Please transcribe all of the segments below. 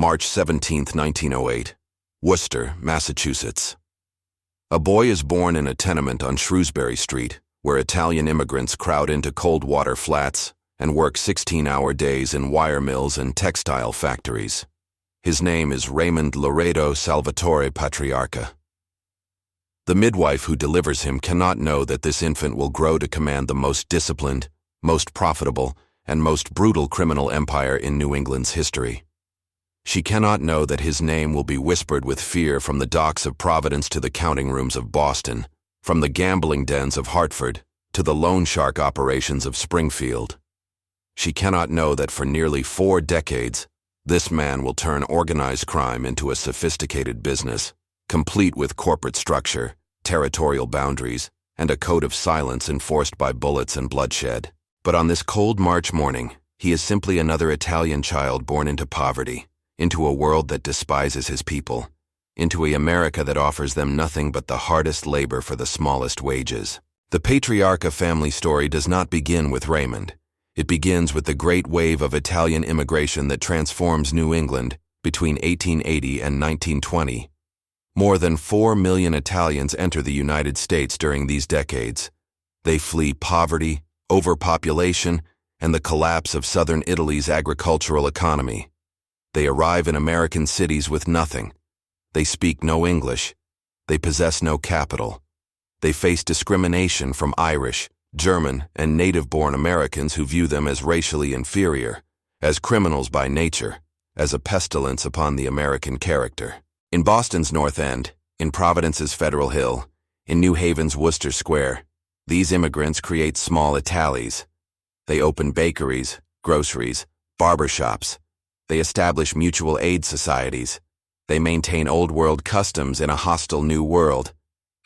March 17, 1908, Worcester, Massachusetts. A boy is born in a tenement on Shrewsbury Street, where Italian immigrants crowd into cold water flats and work 16-hour days in wire mills and textile factories. His name is Raymond Loredo Salvatore Patriarca. The midwife who delivers him cannot know that this infant will grow to command the most disciplined, most profitable, and most brutal criminal empire in New England's history. She cannot know that his name will be whispered with fear from the docks of Providence to the counting rooms of Boston, from the gambling dens of Hartford to the loan shark operations of Springfield. She cannot know that for nearly 4 decades, this man will turn organized crime into a sophisticated business, complete with corporate structure, territorial boundaries, and a code of silence enforced by bullets and bloodshed. But on this cold March morning, he is simply another Italian child born into poverty, into a world that despises his people, into an America that offers them nothing but the hardest labor for the smallest wages. The Patriarca family story does not begin with Raymond. It begins with the great wave of Italian immigration that transforms New England between 1880 and 1920. More than 4 million Italians enter the United States during these decades. They flee poverty, overpopulation, and the collapse of southern Italy's agricultural economy. They arrive in American cities with nothing. They speak no English. They possess no capital. They face discrimination from Irish, German, and native-born Americans who view them as racially inferior, as criminals by nature, as a pestilence upon the American character. In Boston's North End, in Providence's Federal Hill, in New Haven's Worcester Square, these immigrants create small Italies. They open bakeries, groceries, barbershops. They establish mutual aid societies. They maintain old-world customs in a hostile new world.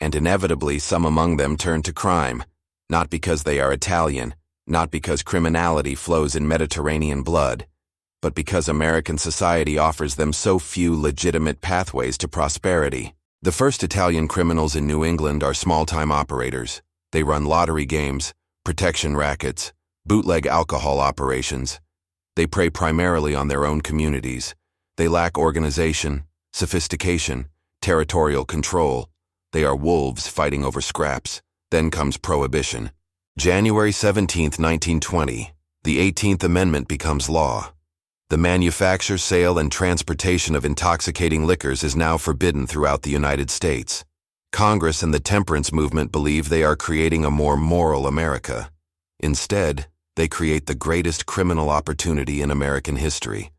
And inevitably, some among them turn to crime, not because they are Italian, not because criminality flows in Mediterranean blood, but because American society offers them so few legitimate pathways to prosperity. The first Italian criminals in New England are small-time operators. They run lottery games, protection rackets, bootleg alcohol operations. They prey primarily on their own communities. They lack organization, sophistication, territorial control. They are wolves fighting over scraps. Then comes Prohibition. January 17, 1920, the 18th Amendment becomes law. The manufacture, sale, and transportation of intoxicating liquors is now forbidden throughout the United States. Congress and the temperance movement believe they are creating a more moral America. Instead, they create the greatest criminal opportunity in American history.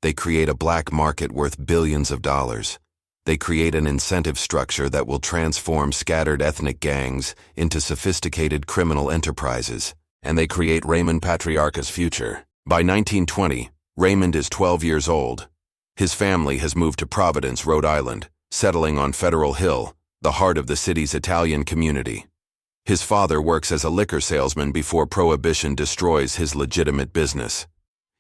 They create a black market worth billions of dollars. They create an incentive structure that will transform scattered ethnic gangs into sophisticated criminal enterprises. And they create Raymond Patriarca's future. By 1920, Raymond is 12 years old. His family has moved to Providence, Rhode Island, settling on Federal Hill, the heart of the city's Italian community. His father works as a liquor salesman before Prohibition destroys his legitimate business.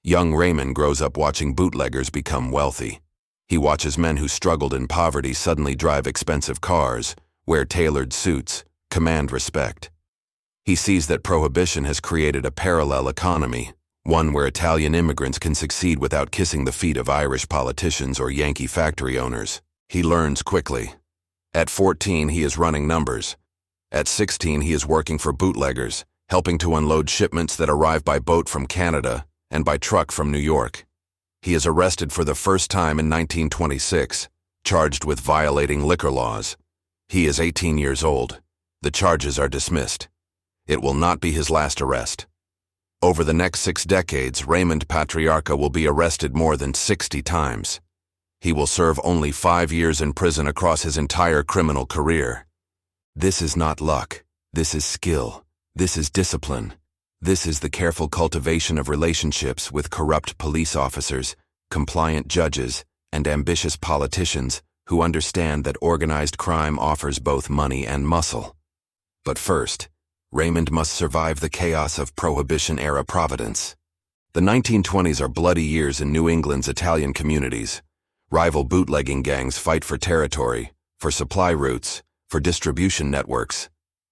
Young Raymond grows up watching bootleggers become wealthy. He watches men who struggled in poverty suddenly drive expensive cars, wear tailored suits, command respect. He sees that Prohibition has created a parallel economy, one where Italian immigrants can succeed without kissing the feet of Irish politicians or Yankee factory owners. He learns quickly. At 14, he is running numbers. At 16, he is working for bootleggers, helping to unload shipments that arrive by boat from Canada and by truck from New York. He is arrested for the first time in 1926, charged with violating liquor laws. He is 18 years old. The charges are dismissed. It will not be his last arrest. Over the next 6 decades, Raymond Patriarca will be arrested more than 60 times. He will serve only 5 years in prison across his entire criminal career. This is not luck. This is skill. This is discipline. This is the careful cultivation of relationships with corrupt police officers, compliant judges, and ambitious politicians who understand that organized crime offers both money and muscle. But first, Raymond must survive the chaos of Prohibition-era Providence. The 1920s are bloody years in New England's Italian communities. Rival bootlegging gangs fight for territory, for supply routes, for distribution networks.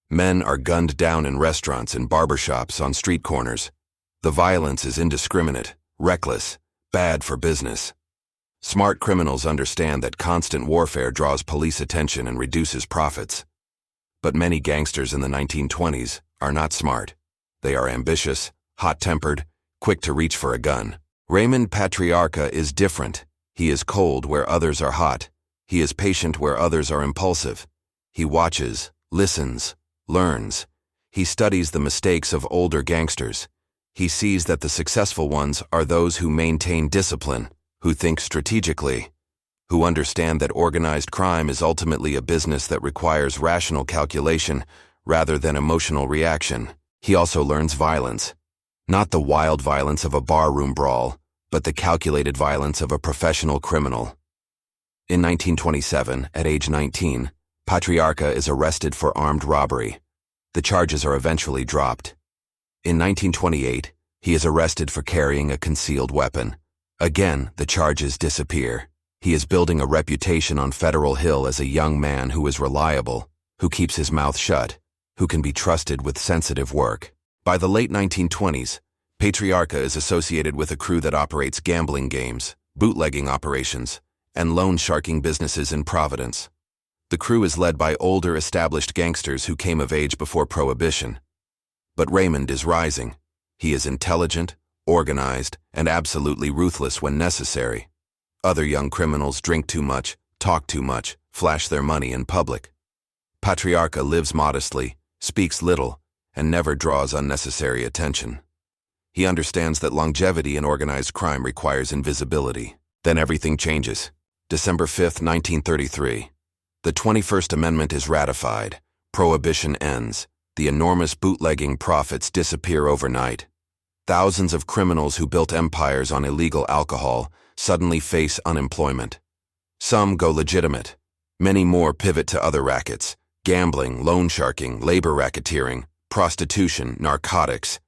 Men are gunned down in restaurants and barbershops on street corners. The violence is indiscriminate, reckless, bad for business. Smart criminals understand that constant warfare draws police attention and reduces profits. But many gangsters in the 1920s are not smart. They are ambitious, hot-tempered, quick to reach for a gun. Raymond Patriarca is different. He is cold where others are hot. He is patient where others are impulsive. He watches, listens, learns. He studies the mistakes of older gangsters. He sees that the successful ones are those who maintain discipline, who think strategically, who understand that organized crime is ultimately a business that requires rational calculation rather than emotional reaction. He also learns violence. Not the wild violence of a barroom brawl, but the calculated violence of a professional criminal. In 1927, at age 19, Patriarca is arrested for armed robbery. The charges are eventually dropped. In 1928, he is arrested for carrying a concealed weapon. Again, the charges disappear. He is building a reputation on Federal Hill as a young man who is reliable, who keeps his mouth shut, who can be trusted with sensitive work. By the late 1920s, Patriarca is associated with a crew that operates gambling games, bootlegging operations, and loan-sharking businesses in Providence. The crew is led by older established gangsters who came of age before Prohibition. But Raymond is rising. He is intelligent, organized, and absolutely ruthless when necessary. Other young criminals drink too much, talk too much, flash their money in public. Patriarca lives modestly, speaks little, and never draws unnecessary attention. He understands that longevity in organized crime requires invisibility. Then everything changes. December 5, 1933. The 21st Amendment is ratified. Prohibition ends. The enormous bootlegging profits disappear overnight. Thousands of criminals who built empires on illegal alcohol suddenly face unemployment. Some go legitimate. Many more pivot to other rackets: gambling, loan sharking, labor racketeering, prostitution, narcotics.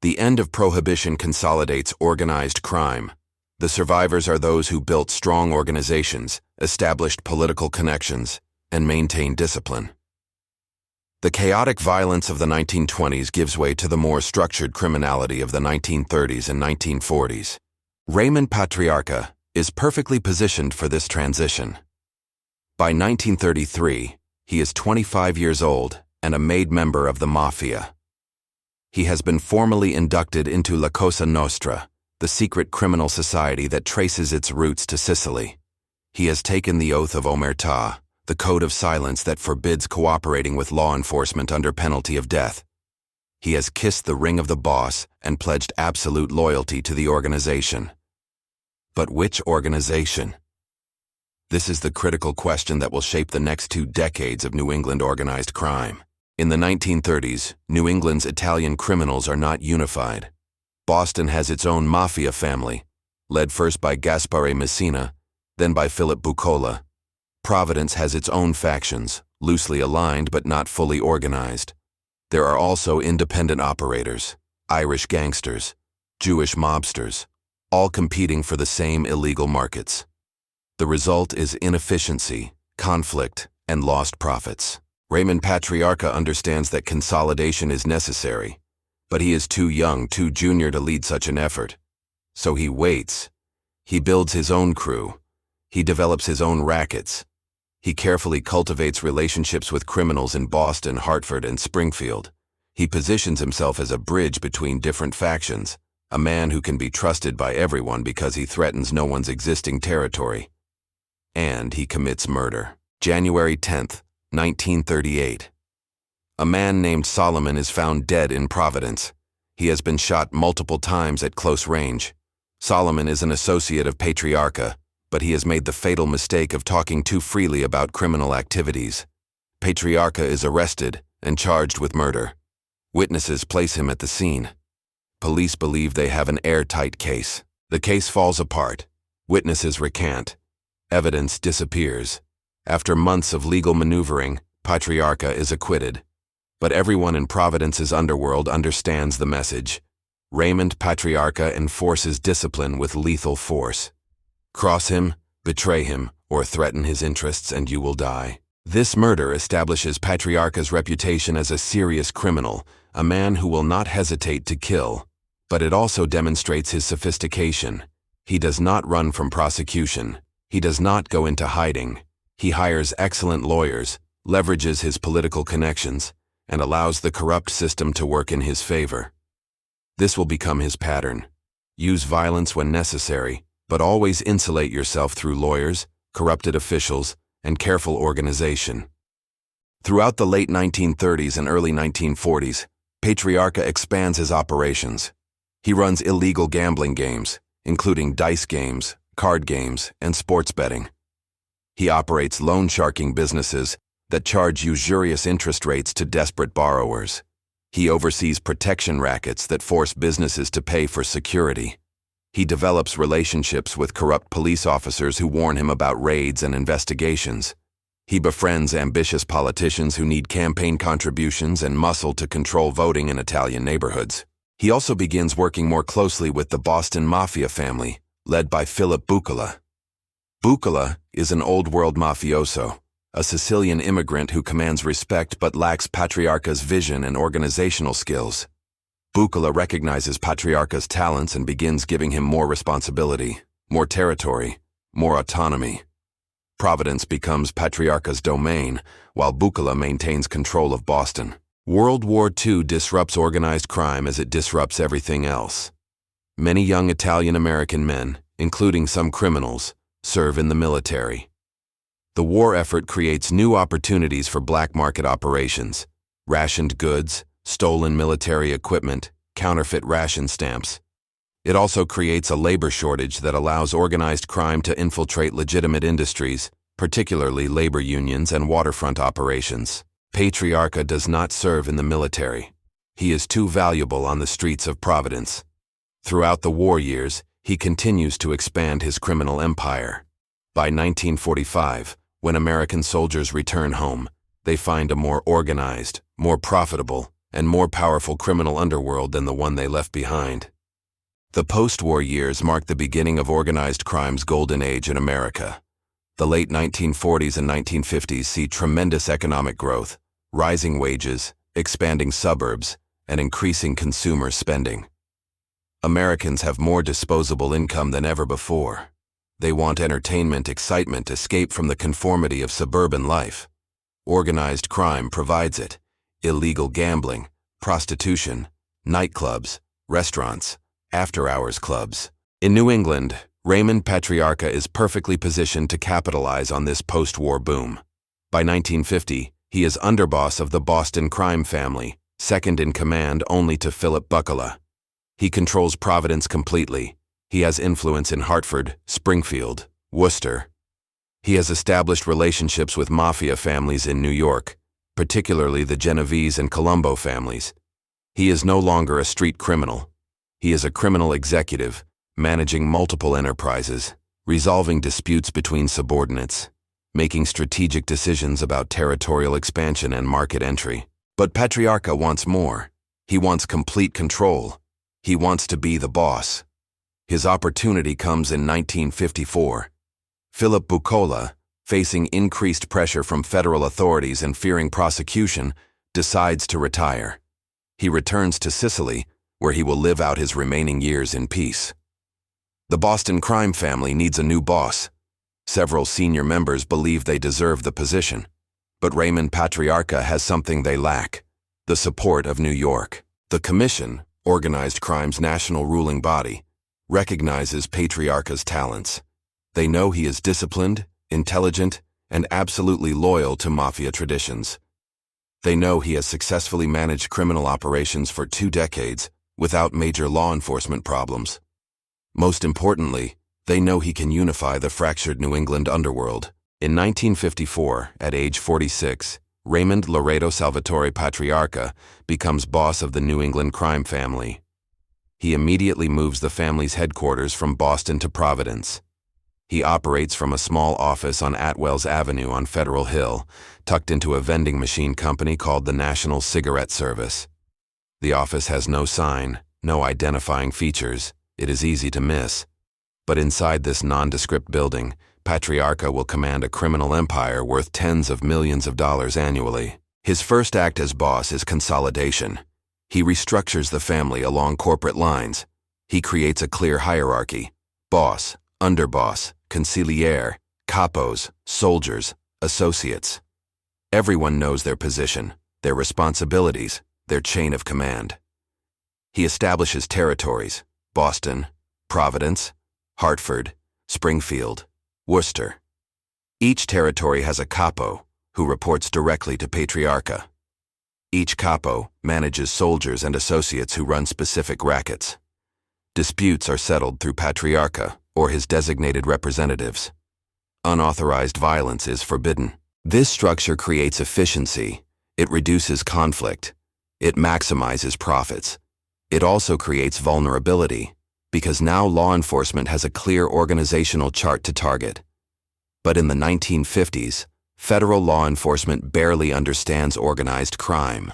The end of Prohibition consolidates organized crime. The survivors are those who built strong organizations, established political connections, and maintained discipline. The chaotic violence of the 1920s gives way to the more structured criminality of the 1930s and 1940s. Raymond Patriarca is perfectly positioned for this transition. By 1933, he is 25 years old and a made member of the Mafia. He has been formally inducted into La Cosa Nostra, the secret criminal society that traces its roots to Sicily. He has taken the oath of omertà, the code of silence that forbids cooperating with law enforcement under penalty of death. He has kissed the ring of the boss and pledged absolute loyalty to the organization. But which organization? This is the critical question that will shape the next 2 decades of New England organized crime. In the 1930s, New England's Italian criminals are not unified. Boston has its own mafia family, led first by Gaspare Messina, then by Philip Bucola. Providence has its own factions, loosely aligned but not fully organized. There are also independent operators, Irish gangsters, Jewish mobsters, all competing for the same illegal markets. The result is inefficiency, conflict, and lost profits. Raymond Patriarca understands that consolidation is necessary, but he is too young, too junior to lead such an effort. So he waits. He builds his own crew. He develops his own rackets. He carefully cultivates relationships with criminals in Boston, Hartford, and Springfield. He positions himself as a bridge between different factions, a man who can be trusted by everyone because he threatens no one's existing territory. And he commits murder. January 10th, 1938. A man named Solomon is found dead in Providence. He has been shot multiple times at close range. Solomon is an associate of Patriarca, but he has made the fatal mistake of talking too freely about criminal activities. Patriarca is arrested and charged with murder. Witnesses place him at the scene. Police believe they have an airtight case. The case falls apart. Witnesses recant. Evidence disappears. After months of legal maneuvering, Patriarca is acquitted. But everyone in Providence's underworld understands the message. Raymond Patriarca enforces discipline with lethal force. Cross him, betray him, or threaten his interests and you will die. This murder establishes Patriarca's reputation as a serious criminal, a man who will not hesitate to kill. But it also demonstrates his sophistication. He does not run from prosecution. He does not go into hiding. He hires excellent lawyers, leverages his political connections, and allows the corrupt system to work in his favor. This will become his pattern. Use violence when necessary, but always insulate yourself through lawyers, corrupted officials, and careful organization. Throughout the late 1930s and early 1940s, Patriarca expands his operations. He runs illegal gambling games, including dice games, card games, and sports betting. He operates loan-sharking businesses that charge usurious interest rates to desperate borrowers. He oversees protection rackets that force businesses to pay for security. He develops relationships with corrupt police officers who warn him about raids and investigations. He befriends ambitious politicians who need campaign contributions and muscle to control voting in Italian neighborhoods. He also begins working more closely with the Boston Mafia family, led by Philip Buccola. Buccola is an old-world mafioso, a Sicilian immigrant who commands respect but lacks Patriarca's vision and organizational skills. Buccola recognizes Patriarca's talents and begins giving him more responsibility, more territory, more autonomy. Providence becomes Patriarca's domain, while Buccola maintains control of Boston. World War II disrupts organized crime as it disrupts everything else. Many young Italian-American men, including some criminals, serve in the military. The war effort creates new opportunities for black market operations, rationed goods, stolen military equipment, counterfeit ration stamps. It also creates a labor shortage that allows organized crime to infiltrate legitimate industries, particularly labor unions and waterfront operations. Patriarca does not serve in the military. He is too valuable on the streets of Providence. Throughout the war years, he continues to expand his criminal empire. By 1945, when American soldiers return home, they find a more organized, more profitable, and more powerful criminal underworld than the one they left behind. The post-war years mark the beginning of organized crime's golden age in America. The late 1940s and 1950s see tremendous economic growth, rising wages, expanding suburbs, and increasing consumer spending. Americans have more disposable income than ever before. They want entertainment, excitement, escape from the conformity of suburban life. Organized crime provides it. Illegal gambling, prostitution, nightclubs, restaurants, after-hours clubs. In New England, Raymond Patriarca is perfectly positioned to capitalize on this post-war boom. By 1950, he is underboss of the Boston crime family, second in command only to Philip Buccola. He controls Providence completely. He has influence in Hartford, Springfield, Worcester. He has established relationships with mafia families in New York, particularly the Genovese and Colombo families. He is no longer a street criminal. He is a criminal executive, managing multiple enterprises, resolving disputes between subordinates, making strategic decisions about territorial expansion and market entry. But Patriarca wants more. He wants complete control. He wants to be the boss. His opportunity comes in 1954. Philip Buccola, facing increased pressure from federal authorities and fearing prosecution, decides to retire. He returns to Sicily, where he will live out his remaining years in peace. The Boston crime family needs a new boss. Several senior members believe they deserve the position. But Raymond Patriarca has something they lack: the support of New York. The Commission, organized crime's national ruling body, recognizes Patriarca's talents. They know he is disciplined, intelligent, and absolutely loyal to mafia traditions. They know he has successfully managed criminal operations for 2 decades without major law enforcement problems. Most importantly, they know he can unify the fractured New England underworld. In 1954, at age 46, Raymond Loreto Salvatore Patriarca becomes boss of the New England crime family. He immediately moves the family's headquarters from Boston to Providence. He operates from a small office on Atwells Avenue on Federal Hill, tucked into a vending machine company called the National Cigarette Service. The office has no sign, no identifying features. It is easy to miss. But inside this nondescript building, Patriarca will command a criminal empire worth tens of millions of dollars annually. His first act as boss is consolidation. He restructures the family along corporate lines. He creates a clear hierarchy: Boss, underboss, consigliere, capos, soldiers, associates. Everyone knows their position, their responsibilities, their chain of command. He establishes territories: Boston, Providence, Hartford, Springfield, Worcester. Each territory has a capo, who reports directly to Patriarca. Each capo manages soldiers and associates who run specific rackets. Disputes are settled through Patriarca or his designated representatives. Unauthorized violence is forbidden. This structure creates efficiency. It reduces conflict. It maximizes profits. It also creates vulnerability, because now law enforcement has a clear organizational chart to target. But in the 1950s, federal law enforcement barely understands organized crime.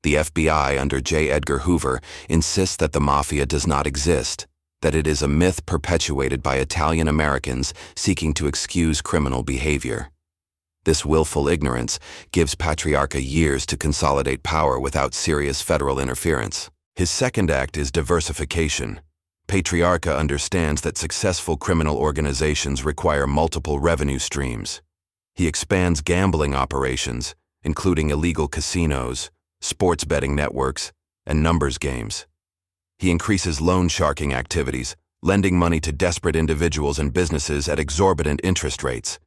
The FBI under J. Edgar Hoover insists that the Mafia does not exist, that it is a myth perpetuated by Italian Americans seeking to excuse criminal behavior. This willful ignorance gives Patriarca years to consolidate power without serious federal interference. His second act is diversification. Patriarca understands that successful criminal organizations require multiple revenue streams. He expands gambling operations, including illegal casinos, sports betting networks, and numbers games. He increases loan sharking activities, lending money to desperate individuals and businesses at exorbitant interest rates.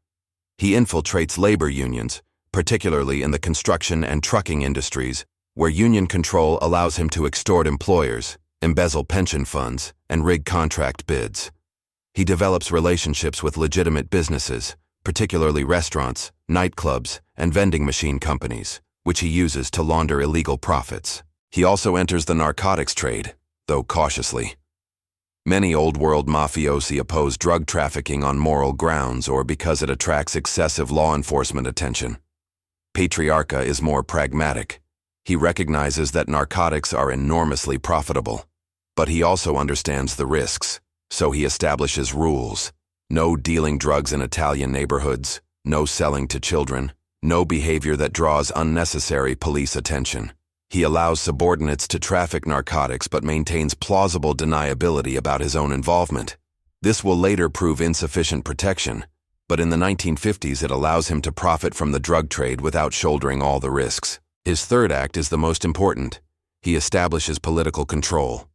He infiltrates labor unions, particularly in the construction and trucking industries, where union control allows him to extort employers, embezzle pension funds, and rig contract bids. He develops relationships with legitimate businesses, particularly restaurants, nightclubs, and vending machine companies, which he uses to launder illegal profits. He also enters the narcotics trade, though cautiously. Many old-world mafiosi oppose drug trafficking on moral grounds or because it attracts excessive law enforcement attention. Patriarca is more pragmatic. He recognizes that narcotics are enormously profitable, but he also understands the risks, so he establishes rules. No dealing drugs in Italian neighborhoods, no selling to children, no behavior that draws unnecessary police attention. He allows subordinates to traffic narcotics but maintains plausible deniability about his own involvement. This will later prove insufficient protection, but in the 1950s it allows him to profit from the drug trade without shouldering all the risks. His third act is the most important. He establishes political control.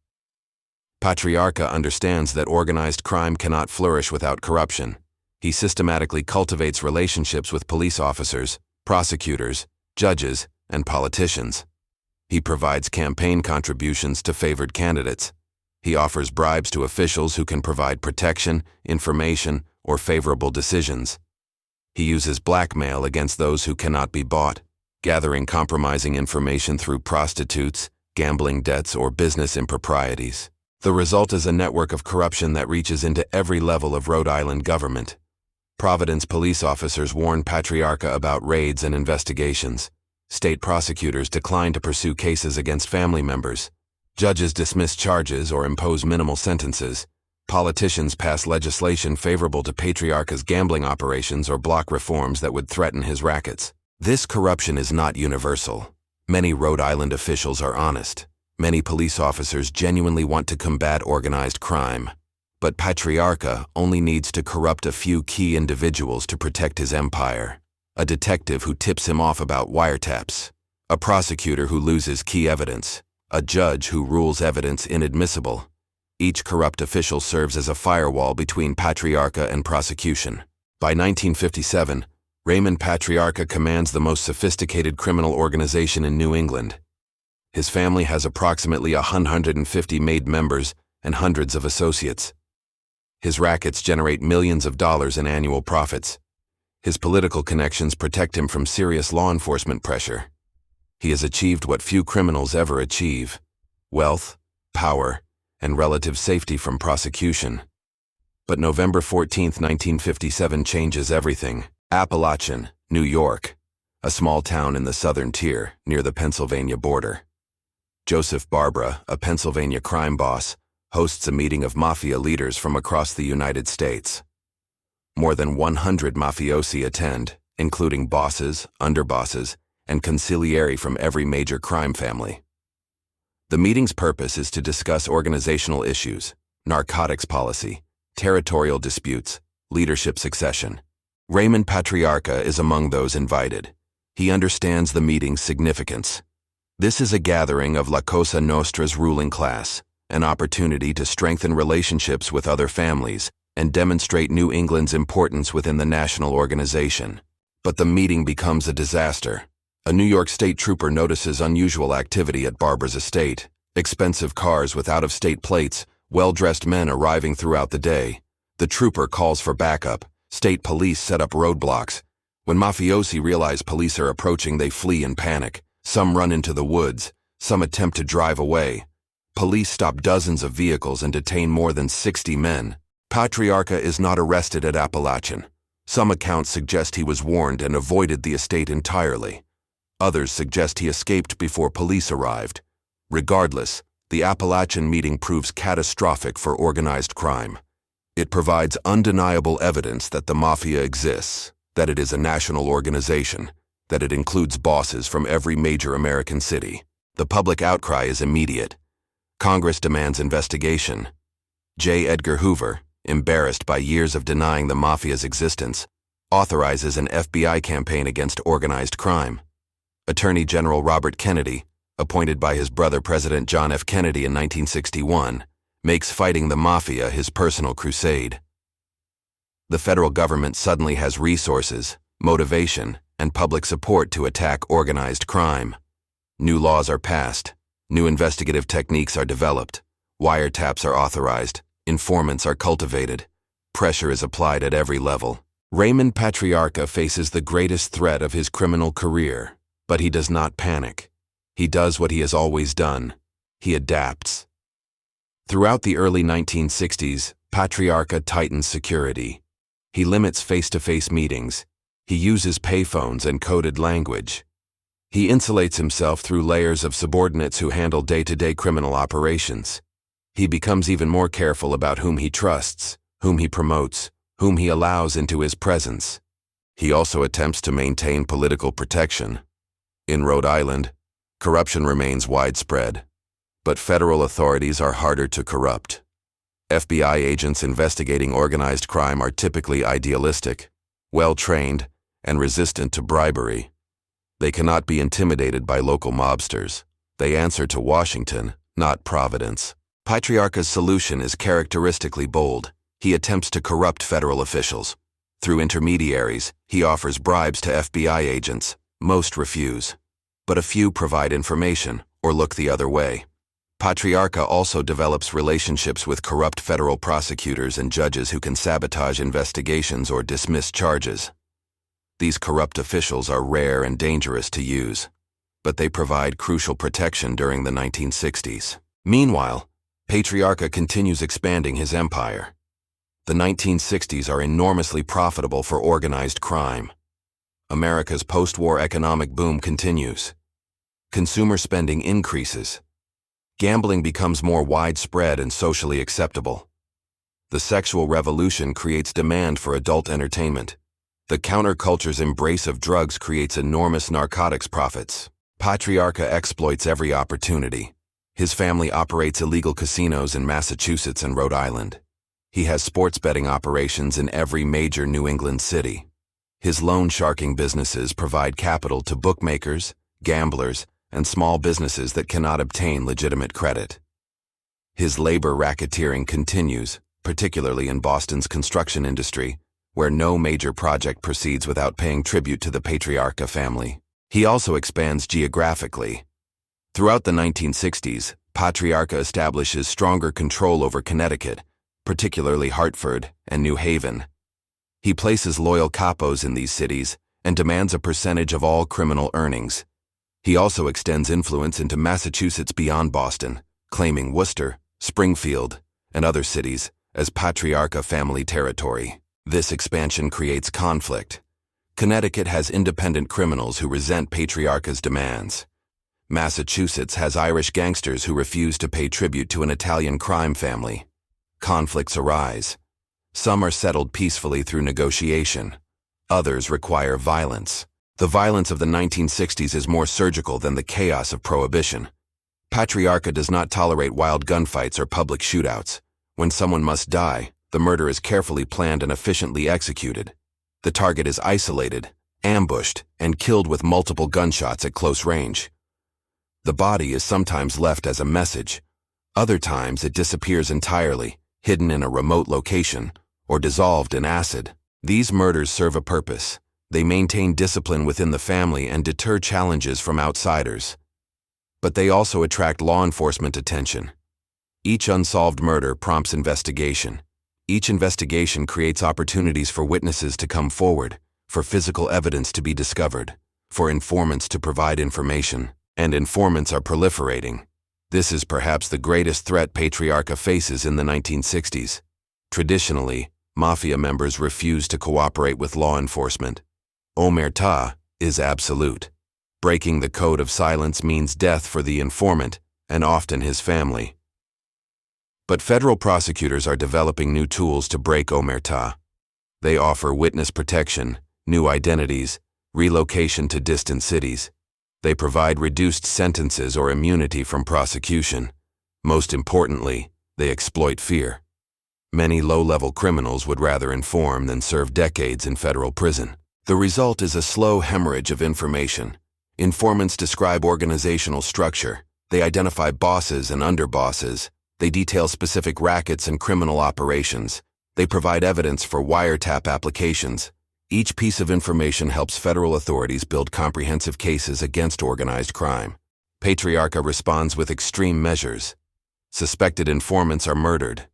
Patriarca understands that organized crime cannot flourish without corruption. He systematically cultivates relationships with police officers, prosecutors, judges, and politicians. He provides campaign contributions to favored candidates. He offers bribes to officials who can provide protection, information, or favorable decisions. He uses blackmail against those who cannot be bought, gathering compromising information through prostitutes, gambling debts, or business improprieties. The result is a network of corruption that reaches into every level of Rhode Island government. Providence police officers warn Patriarca about raids and investigations. State prosecutors decline to pursue cases against family members. Judges dismiss charges or impose minimal sentences. Politicians pass legislation favorable to Patriarca's gambling operations or block reforms that would threaten his rackets. This corruption is not universal. Many Rhode Island officials are honest. Many police officers genuinely want to combat organized crime. But Patriarca only needs to corrupt a few key individuals to protect his empire. A detective who tips him off about wiretaps. A prosecutor who loses key evidence. A judge who rules evidence inadmissible. Each corrupt official serves as a firewall between Patriarca and prosecution. By 1957, Raymond Patriarca commands the most sophisticated criminal organization in New England. His family has approximately 150 made members and hundreds of associates. His rackets generate millions of dollars in annual profits. His political connections protect him from serious law enforcement pressure. He has achieved what few criminals ever achieve: wealth, power, and relative safety from prosecution. But November 14, 1957 changes everything. Appalachian, New York, a small town in the southern tier near the Pennsylvania border. Joseph Barbara, a Pennsylvania crime boss, hosts a meeting of mafia leaders from across the United States. More than 100 mafiosi attend, including bosses, underbosses, and consiglieri from every major crime family. The meeting's purpose is to discuss organizational issues, narcotics policy, territorial disputes, leadership succession. Raymond Patriarca is among those invited. He understands the meeting's significance. This is a gathering of La Cosa Nostra's ruling class, an opportunity to strengthen relationships with other families and demonstrate New England's importance within the national organization. But the meeting becomes a disaster. A New York State trooper notices unusual activity at Barbara's estate, expensive cars with out-of-state plates, well-dressed men arriving throughout the day. The trooper calls for backup. State police set up roadblocks. When mafiosi realize police are approaching, they flee in panic. Some run into the woods. Some attempt to drive away. Police stop dozens of vehicles and detain more than 60 men. Patriarca is not arrested at Appalachian. Some accounts suggest he was warned and avoided the estate entirely. Others suggest he escaped before police arrived. Regardless, the Appalachian meeting proves catastrophic for organized crime. It provides undeniable evidence that the Mafia exists, that it is a national organization, that it includes bosses from every major American city. The public outcry is immediate. Congress demands investigation. J. Edgar Hoover, embarrassed by years of denying the Mafia's existence, authorizes an FBI campaign against organized crime. Attorney General Robert Kennedy, appointed by his brother President John F. Kennedy in 1961, makes fighting the Mafia his personal crusade. The federal government suddenly has resources, motivation, and public support to attack organized crime. New laws are passed. New investigative techniques are developed. Wiretaps are authorized. Informants are cultivated. Pressure is applied at every level. Raymond Patriarca faces the greatest threat of his criminal career, but he does not panic. He does what he has always done. He adapts. Throughout the early 1960s, Patriarca tightens security. He limits face-to-face meetings. He uses payphones and coded language. He insulates himself through layers of subordinates who handle day-to-day criminal operations. He becomes even more careful about whom he trusts, whom he promotes, whom he allows into his presence. He also attempts to maintain political protection. In Rhode Island, corruption remains widespread, but federal authorities are harder to corrupt. FBI agents investigating organized crime are typically idealistic, well-trained, and resistant to bribery. They cannot be intimidated by local mobsters. They answer to Washington, not Providence. Patriarca's solution is characteristically bold. He attempts to corrupt federal officials. Through intermediaries, he offers bribes to FBI agents. Most refuse, but a few provide information or look the other way. Patriarca also develops relationships with corrupt federal prosecutors and judges who can sabotage investigations or dismiss charges. These corrupt officials are rare and dangerous to use, but they provide crucial protection during the 1960s. Meanwhile, Patriarca continues expanding his empire. The 1960s are enormously profitable for organized crime. America's post-war economic boom continues. Consumer spending increases. Gambling becomes more widespread and socially acceptable. The sexual revolution creates demand for adult entertainment. The counterculture's embrace of drugs creates enormous narcotics profits. Patriarca exploits every opportunity. His family operates illegal casinos in Massachusetts and Rhode Island. He has sports betting operations in every major New England city. His loan-sharking businesses provide capital to bookmakers, gamblers, and small businesses that cannot obtain legitimate credit. His labor racketeering continues, particularly in Boston's construction industry, where no major project proceeds without paying tribute to the Patriarca family. He also expands geographically. Throughout the 1960s, Patriarca establishes stronger control over Connecticut, particularly Hartford and New Haven. He places loyal capos in these cities and demands a percentage of all criminal earnings. He also extends influence into Massachusetts beyond Boston, claiming Worcester, Springfield, and other cities as Patriarca family territory. This expansion creates conflict. Connecticut has independent criminals who resent Patriarca's demands. Massachusetts has Irish gangsters who refuse to pay tribute to an Italian crime family. Conflicts arise. Some are settled peacefully through negotiation. Others require violence. The violence of the 1960s is more surgical than the chaos of Prohibition. Patriarca does not tolerate wild gunfights or public shootouts. When someone must die, The murder is carefully planned and efficiently executed. The target is isolated, ambushed, and killed with multiple gunshots at close range. The body is sometimes left as a message. Other times it disappears entirely, hidden in a remote location, or dissolved in acid. These murders serve a purpose. They maintain discipline within the family and deter challenges from outsiders. But they also attract law enforcement attention. Each unsolved murder prompts investigation. Each investigation creates opportunities for witnesses to come forward, for physical evidence to be discovered, for informants to provide information, and informants are proliferating. This is perhaps the greatest threat Patriarca faces in the 1960s. Traditionally, mafia members refuse to cooperate with law enforcement. Omerta is absolute. Breaking the code of silence means death for the informant, and often his family. But federal prosecutors are developing new tools to break omerta. They offer witness protection, new identities, relocation to distant cities. They provide reduced sentences or immunity from prosecution. Most importantly, they exploit fear. Many low-level criminals would rather inform than serve decades in federal prison. The result is a slow hemorrhage of information. Informants describe organizational structure. They identify bosses and underbosses. They detail specific rackets and criminal operations. They provide evidence for wiretap applications. Each piece of information helps federal authorities build comprehensive cases against organized crime. Patriarca responds with extreme measures. Suspected informants are murdered.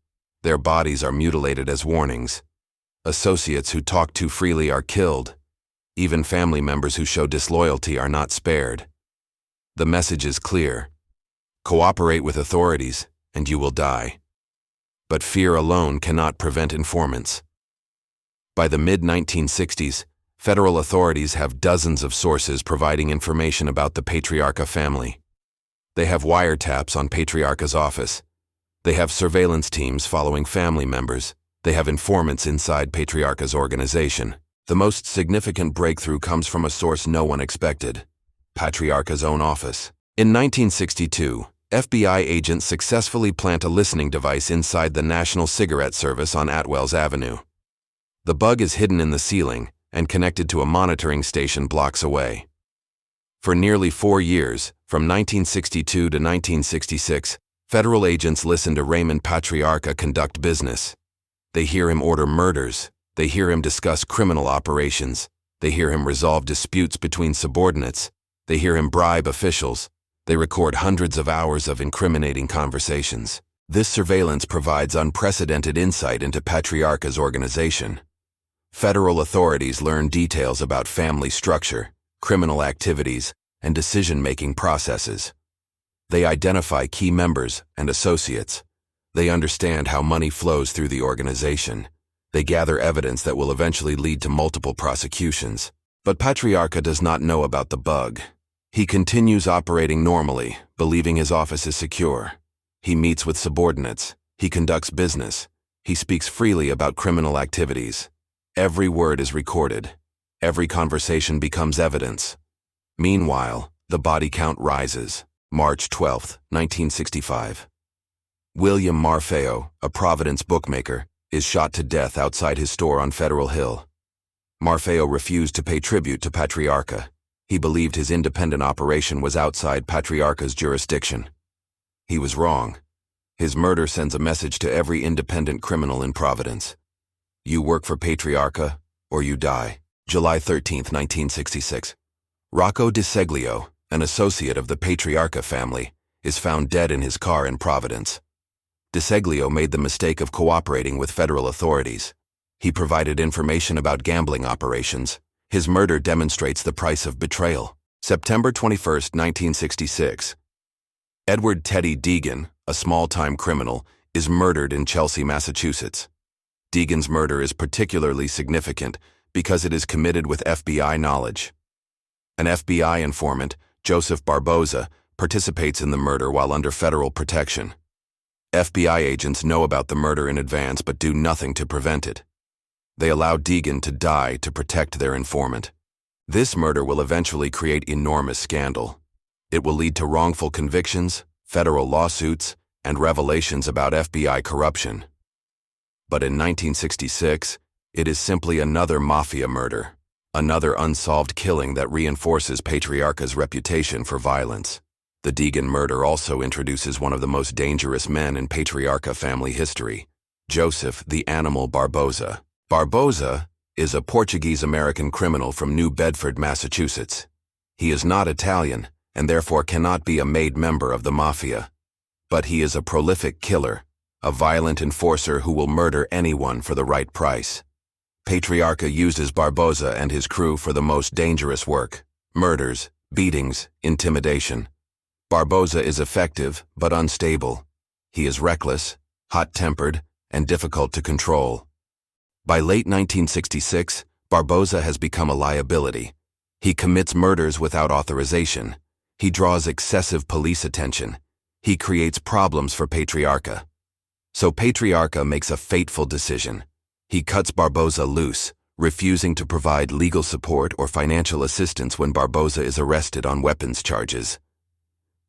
Their bodies are mutilated as warnings. Associates who talk too freely are killed. Even family members who show disloyalty are not spared. The message is clear. Cooperate with authorities, and you will die. But fear alone cannot prevent informants. By the mid-1960s, federal authorities have dozens of sources providing information about the Patriarca family. They have wiretaps on Patriarca's office. They have surveillance teams following family members. They have informants inside Patriarca's organization. The most significant breakthrough comes from a source no one expected: Patriarca's own office. In 1962, FBI agents successfully plant a listening device inside the National Cigarette Service on Atwells Avenue. The bug is hidden in the ceiling and connected to a monitoring station blocks away. For nearly 4 years, from 1962 to 1966, federal agents listen to Raymond Patriarca conduct business. They hear him order murders. They hear him discuss criminal operations. They hear him resolve disputes between subordinates. They hear him bribe officials. They record hundreds of hours of incriminating conversations. This surveillance provides unprecedented insight into Patriarca's organization. Federal authorities learn details about family structure, criminal activities, and decision-making processes. They identify key members and associates. They understand how money flows through the organization. They gather evidence that will eventually lead to multiple prosecutions. But Patriarca does not know about the bug. He continues operating normally, believing his office is secure. He meets with subordinates. He conducts business. He speaks freely about criminal activities. Every word is recorded. Every conversation becomes evidence. Meanwhile, the body count rises. March 12, 1965. William Marfeo, a Providence bookmaker, is shot to death outside his store on Federal Hill. Marfeo refused to pay tribute to Patriarca. He believed his independent operation was outside Patriarca's jurisdiction. He was wrong. His murder sends a message to every independent criminal in Providence. You work for Patriarca, or you die. July 13, 1966. Rocco DiSeglio, an associate of the Patriarca family, is found dead in his car in Providence. DiSeglio made the mistake of cooperating with federal authorities. He provided information about gambling operations. His murder demonstrates the price of betrayal. September 21, 1966. Edward Teddy Deegan, a small-time criminal, is murdered in Chelsea, Massachusetts. Deegan's murder is particularly significant because it is committed with FBI knowledge. An FBI informant, Joseph Barboza, participates in the murder while under federal protection. FBI agents know about the murder in advance but do nothing to prevent it. They allow Deegan to die to protect their informant. This murder will eventually create enormous scandal. It will lead to wrongful convictions, federal lawsuits, and revelations about FBI corruption. But in 1966, it is simply another mafia murder, another unsolved killing that reinforces Patriarca's reputation for violence. The Deegan murder also introduces one of the most dangerous men in Patriarca family history, Joseph the Animal Barboza. Barboza is a Portuguese-American criminal from New Bedford, Massachusetts. He is not Italian and therefore cannot be a made member of the mafia. But he is a prolific killer, a violent enforcer who will murder anyone for the right price. Patriarca uses Barboza and his crew for the most dangerous work: murders, beatings, intimidation. Barboza is effective but unstable. He is reckless, hot-tempered, and difficult to control. By late 1966, Barboza has become a liability. He commits murders without authorization. He draws excessive police attention. He creates problems for Patriarca. So Patriarca makes a fateful decision. He cuts Barboza loose, refusing to provide legal support or financial assistance when Barboza is arrested on weapons charges.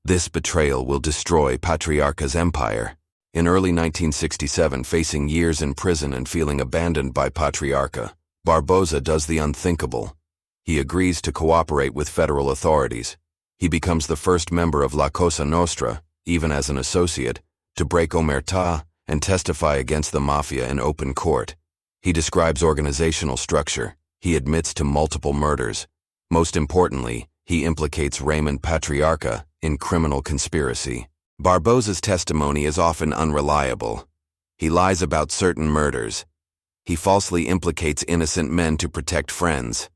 This betrayal will destroy Patriarca's empire. In early 1967, facing years in prison and feeling abandoned by Patriarca, Barboza does the unthinkable. He agrees to cooperate with federal authorities. He becomes the first member of La Cosa Nostra, even as an associate, to break omertà and testify against the mafia in open court. He describes organizational structure. He admits to multiple murders. Most importantly, he implicates Raymond Patriarca in criminal conspiracy. Barboza's testimony is often unreliable. He lies about certain murders. He falsely implicates innocent men to protect friends.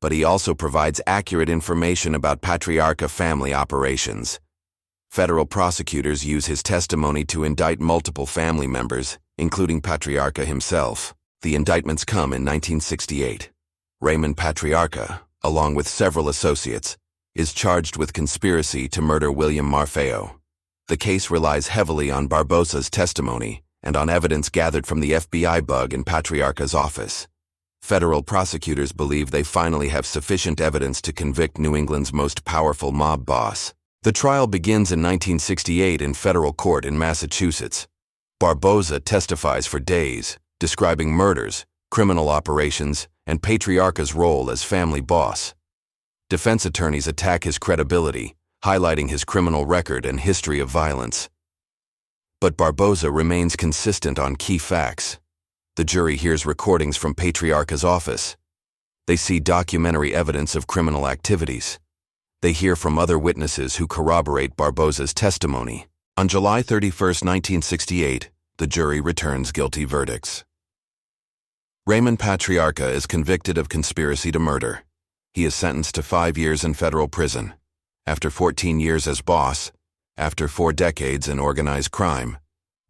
But he also provides accurate information about Patriarca family operations. Federal prosecutors use his testimony to indict multiple family members, including Patriarca himself. The indictments come in 1968. Raymond Patriarca, along with several associates, is charged with conspiracy to murder William Marfeo. The case relies heavily on Barboza's testimony and on evidence gathered from the FBI bug in Patriarca's office. Federal prosecutors believe they finally have sufficient evidence to convict New England's most powerful mob boss. The trial begins in 1968 in federal court in Massachusetts. Barboza testifies for days, describing murders, criminal operations, and Patriarca's role as family boss. Defense attorneys attack his credibility, highlighting his criminal record and history of violence. But Barboza remains consistent on key facts. The jury hears recordings from Patriarca's office. They see documentary evidence of criminal activities. They hear from other witnesses who corroborate Barboza's testimony. On July 31, 1968, the jury returns guilty verdicts. Raymond Patriarca is convicted of conspiracy to murder. He is sentenced to 5 years in federal prison. After 14 years as boss, after 4 decades in organized crime,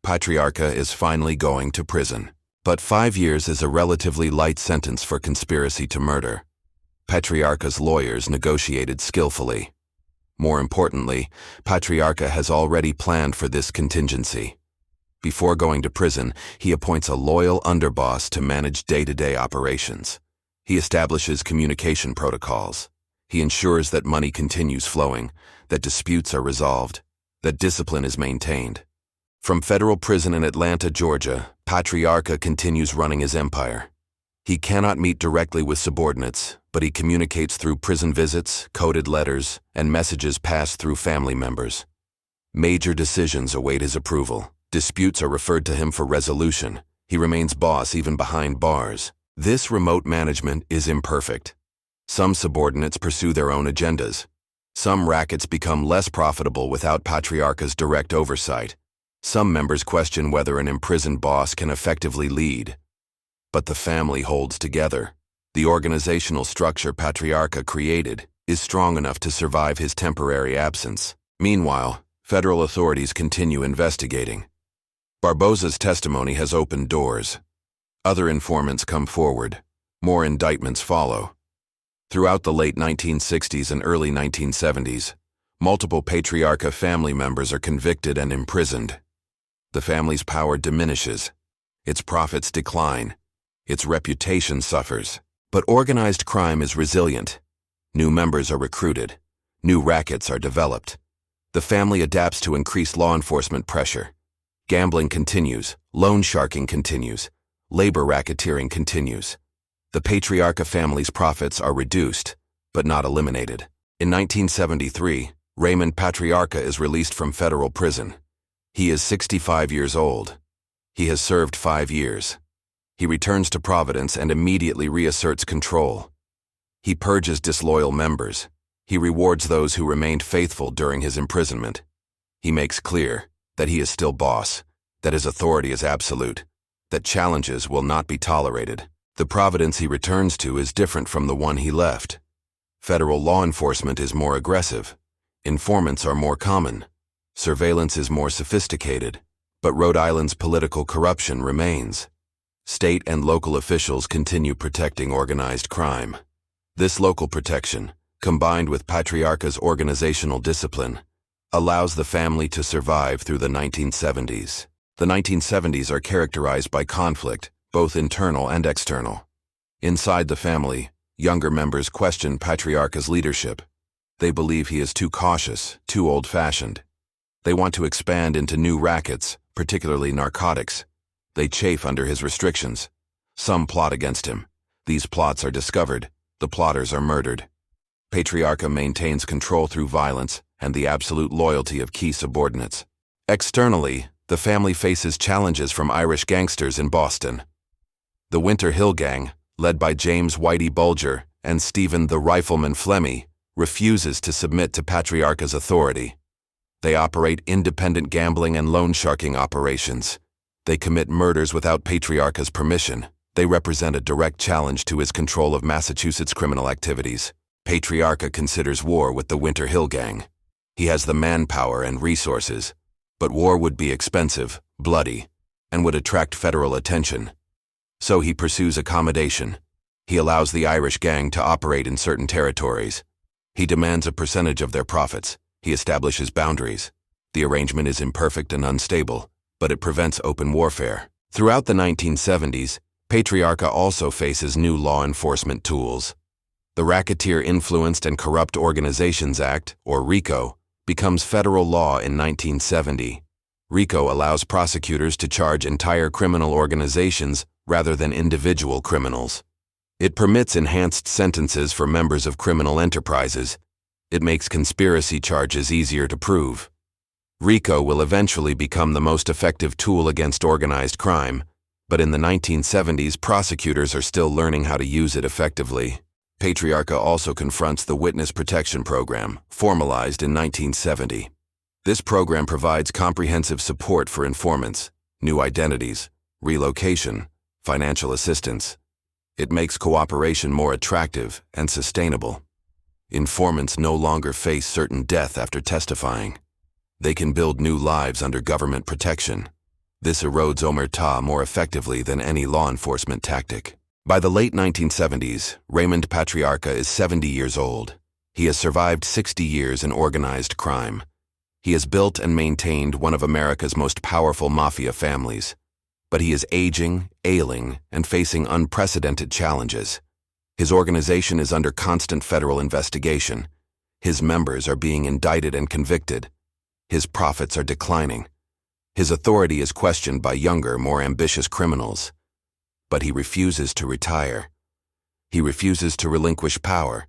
Patriarca is finally going to prison. But 5 years is a relatively light sentence for conspiracy to murder. Patriarca's lawyers negotiated skillfully. More importantly, Patriarca has already planned for this contingency. Before going to prison, he appoints a loyal underboss to manage day-to-day operations. He establishes communication protocols. He ensures that money continues flowing, that disputes are resolved, that discipline is maintained. From federal prison in Atlanta, Georgia, Patriarca continues running his empire. He cannot meet directly with subordinates, but he communicates through prison visits, coded letters, and messages passed through family members. Major decisions await his approval. Disputes are referred to him for resolution. He remains boss even behind bars. This remote management is imperfect. Some subordinates pursue their own agendas. Some rackets become less profitable without Patriarca's direct oversight. Some members question whether an imprisoned boss can effectively lead. But the family holds together. The organizational structure Patriarca created is strong enough to survive his temporary absence. Meanwhile, federal authorities continue investigating. Barboza's testimony has opened doors. Other informants come forward. More indictments follow. Throughout the late 1960s and early 1970s, multiple Patriarca family members are convicted and imprisoned. The family's power diminishes. Its profits decline. Its reputation suffers. But organized crime is resilient. New members are recruited. New rackets are developed. The family adapts to increased law enforcement pressure. Gambling continues. Loan sharking continues. labor racketeering continues. The Patriarca family's profits are reduced, but not eliminated. In 1973, Raymond Patriarca is released from federal prison. He is 65 years old. He has served 5 years. He returns to Providence and immediately reasserts control. He purges disloyal members. He rewards those who remained faithful during his imprisonment. He makes clear that he is still boss, that his authority is absolute, that challenges will not be tolerated. The Providence he returns to is different from the one he left. Federal law enforcement is more aggressive. Informants are more common. Surveillance is more sophisticated. But Rhode Island's political corruption remains. State and local officials continue protecting organized crime. This local protection, combined with Patriarca's organizational discipline, allows the family to survive through the 1970s. The 1970s are characterized by conflict, both internal and external. Inside the family, younger members question Patriarca's leadership. They believe he is too cautious, too old-fashioned. They want to expand into new rackets, particularly narcotics. They chafe under his restrictions. Some plot against him. These plots are discovered. The plotters are murdered. Patriarca maintains control through violence and the absolute loyalty of key subordinates. Externally, the family faces challenges from Irish gangsters in Boston. The Winter Hill Gang, led by James Whitey Bulger and Stephen the Rifleman Flemmy, refuses to submit to Patriarca's authority. They operate independent gambling and loansharking operations. They commit murders without Patriarca's permission. They represent a direct challenge to his control of Massachusetts criminal activities. Patriarca considers war with the Winter Hill Gang. He has the manpower and resources, but war would be expensive, bloody, and would attract federal attention. So he pursues accommodation. He allows the Irish gang to operate in certain territories. He demands a percentage of their profits. He establishes boundaries. The arrangement is imperfect and unstable, but it prevents open warfare. Throughout the 1970s, Patriarca also faces new law enforcement tools. The Racketeer-Influenced and Corrupt Organizations Act, or RICO, becomes federal law in 1970. RICO allows prosecutors to charge entire criminal organizations rather than individual criminals. It permits enhanced sentences for members of criminal enterprises. It makes conspiracy charges easier to prove. RICO will eventually become the most effective tool against organized crime, but in the 1970s, prosecutors are still learning how to use it effectively. Patriarca also confronts the Witness Protection Program, formalized in 1970. This program provides comprehensive support for informants, new identities, relocation, financial assistance. It makes cooperation more attractive and sustainable. Informants no longer face certain death after testifying. They can build new lives under government protection. This erodes omerta more effectively than any law enforcement tactic. By the late 1970s, Raymond Patriarca is 70 years old. He has survived 60 years in organized crime. He has built and maintained one of America's most powerful mafia families. But he is aging, ailing, and facing unprecedented challenges. His organization is under constant federal investigation. His members are being indicted and convicted. His profits are declining. His authority is questioned by younger, more ambitious criminals. But he refuses to retire. He refuses to relinquish power.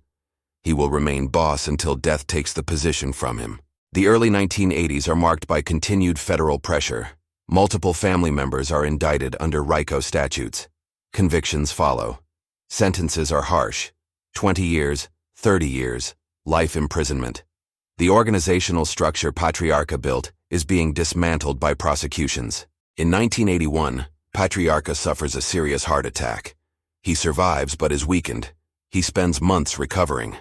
He will remain boss until death takes the position from him. The early 1980s are marked by continued federal pressure. Multiple family members are indicted under RICO statutes. Convictions follow. Sentences are harsh. 20 years, 30 years, life imprisonment. The organizational structure Patriarca built is being dismantled by prosecutions. In 1981, Patriarca suffers a serious heart attack. He survives but is weakened. He spends months recovering.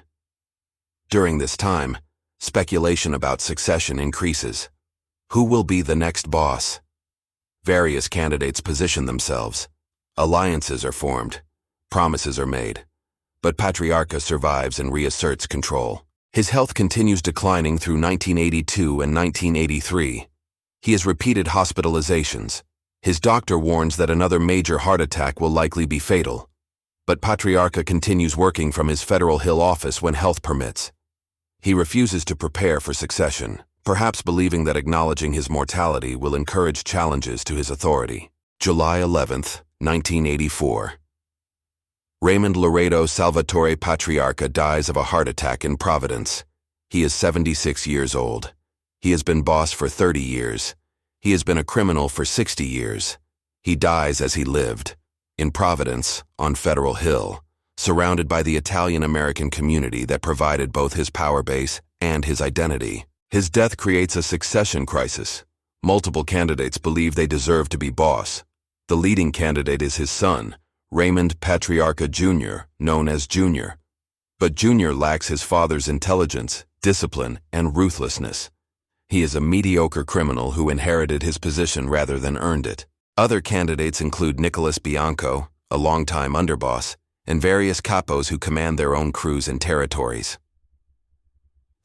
During this time, speculation about succession increases. Who will be the next boss? Various candidates position themselves. Alliances are formed. Promises are made. But Patriarca survives and reasserts control. His health continues declining through 1982 and 1983. He has repeated hospitalizations. His doctor warns that another major heart attack will likely be fatal. But Patriarca continues working from his Federal Hill office when health permits. He refuses to prepare for succession, perhaps believing that acknowledging his mortality will encourage challenges to his authority. July 11, 1984. Raymond Laredo Salvatore Patriarca dies of a heart attack in Providence. He is 76 years old. He has been boss for 30 years. He has been a criminal for 60 years. He dies as he lived, in Providence, on Federal Hill, surrounded by the Italian-American community that provided both his power base and his identity. His death creates a succession crisis. Multiple candidates believe they deserve to be boss. The leading candidate is his son, Raymond Patriarca Jr., known as Junior. But Junior lacks his father's intelligence, discipline, and ruthlessness. He is a mediocre criminal who inherited his position rather than earned it. Other candidates include Nicholas Bianco, a longtime underboss, and various capos who command their own crews and territories.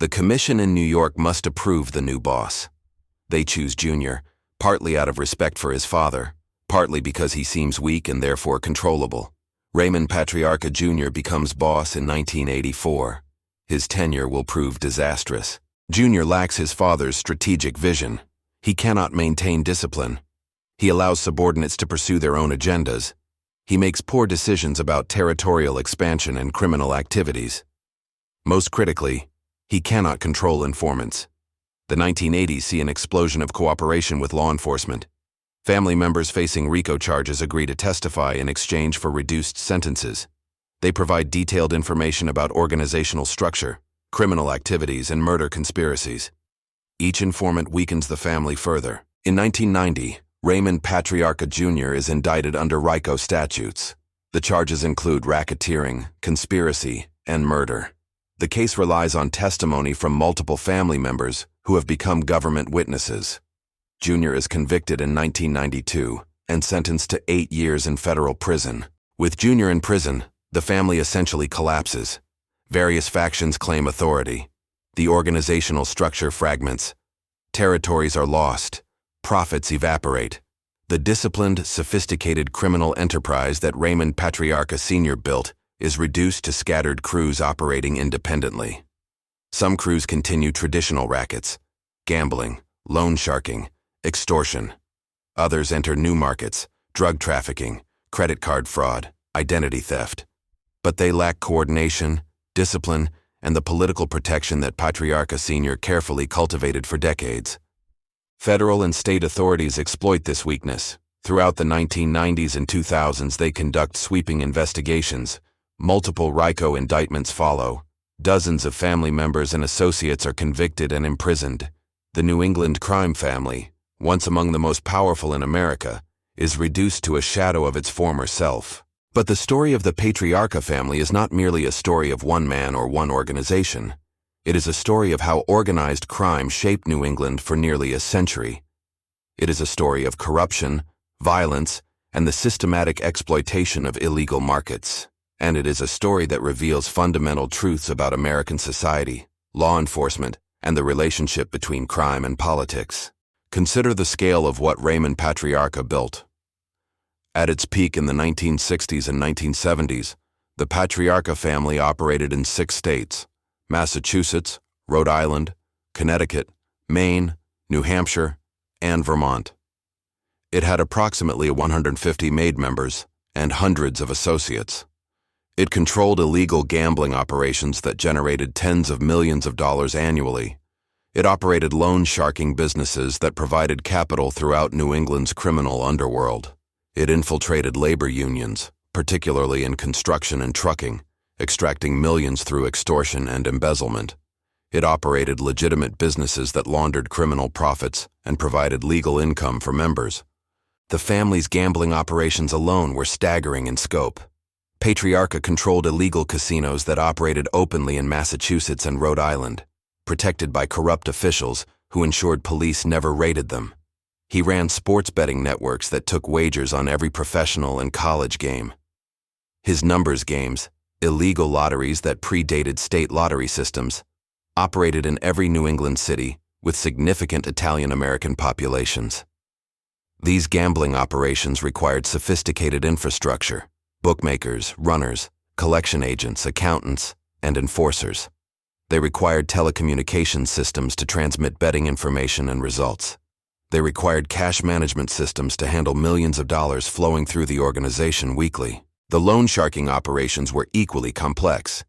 The commission in New York must approve the new boss. They choose Junior, partly out of respect for his father, partly because he seems weak and therefore controllable. Raymond Patriarca Jr. becomes boss in 1984. His tenure will prove disastrous. Junior lacks his father's strategic vision. He cannot maintain discipline. He allows subordinates to pursue their own agendas. He makes poor decisions about territorial expansion and criminal activities. Most critically, he cannot control informants. The 1980s see an explosion of cooperation with law enforcement. Family members facing RICO charges agree to testify in exchange for reduced sentences. They provide detailed information about organizational structure, criminal activities, and murder conspiracies. Each informant weakens the family further. In 1990, Raymond Patriarca Jr. is indicted under RICO statutes. The charges include racketeering, conspiracy, and murder. The case relies on testimony from multiple family members who have become government witnesses. Junior is convicted in 1992 and sentenced to 8 years in federal prison. With Junior in prison, the family essentially collapses. Various factions claim authority. The organizational structure fragments. Territories are lost. Profits evaporate. The disciplined, sophisticated criminal enterprise that Raymond Patriarca Sr. built is reduced to scattered crews operating independently. Some crews continue traditional rackets, gambling, loan sharking, extortion. Others enter new markets, drug trafficking, credit card fraud, identity theft. But they lack coordination, discipline, and the political protection that Patriarca Sr. carefully cultivated for decades. Federal and state authorities exploit this weakness. Throughout the 1990s and 2000s, they conduct sweeping investigations. Multiple RICO indictments follow. Dozens of family members and associates are convicted and imprisoned. The New England crime family, once among the most powerful in America, is reduced to a shadow of its former self. But the story of the Patriarca family is not merely a story of one man or one organization. It is a story of how organized crime shaped New England for nearly a century. It is a story of corruption, violence, and the systematic exploitation of illegal markets. And it is a story that reveals fundamental truths about American society, law enforcement, and the relationship between crime and politics. Consider the scale of what Raymond Patriarca built. At its peak in the 1960s and 1970s, the Patriarca family operated in 6 states: Massachusetts, Rhode Island, Connecticut, Maine, New Hampshire, and Vermont. It had approximately 150 maid members and hundreds of associates. It controlled illegal gambling operations that generated tens of millions of dollars annually. It operated loan sharking businesses that provided capital throughout New England's criminal underworld. It infiltrated labor unions, particularly in construction and trucking, extracting millions through extortion and embezzlement. It operated legitimate businesses that laundered criminal profits and provided legal income for members. The family's gambling operations alone were staggering in scope. Patriarca controlled illegal casinos that operated openly in Massachusetts and Rhode Island, protected by corrupt officials who ensured police never raided them. He ran sports betting networks that took wagers on every professional and college game. His numbers games, illegal lotteries that predated state lottery systems, operated in every New England city with significant Italian-American populations. These gambling operations required sophisticated infrastructure: bookmakers, runners, collection agents, accountants, and enforcers. They required telecommunications systems to transmit betting information and results. They required cash management systems to handle millions of dollars flowing through the organization weekly. The loan sharking operations were equally complex.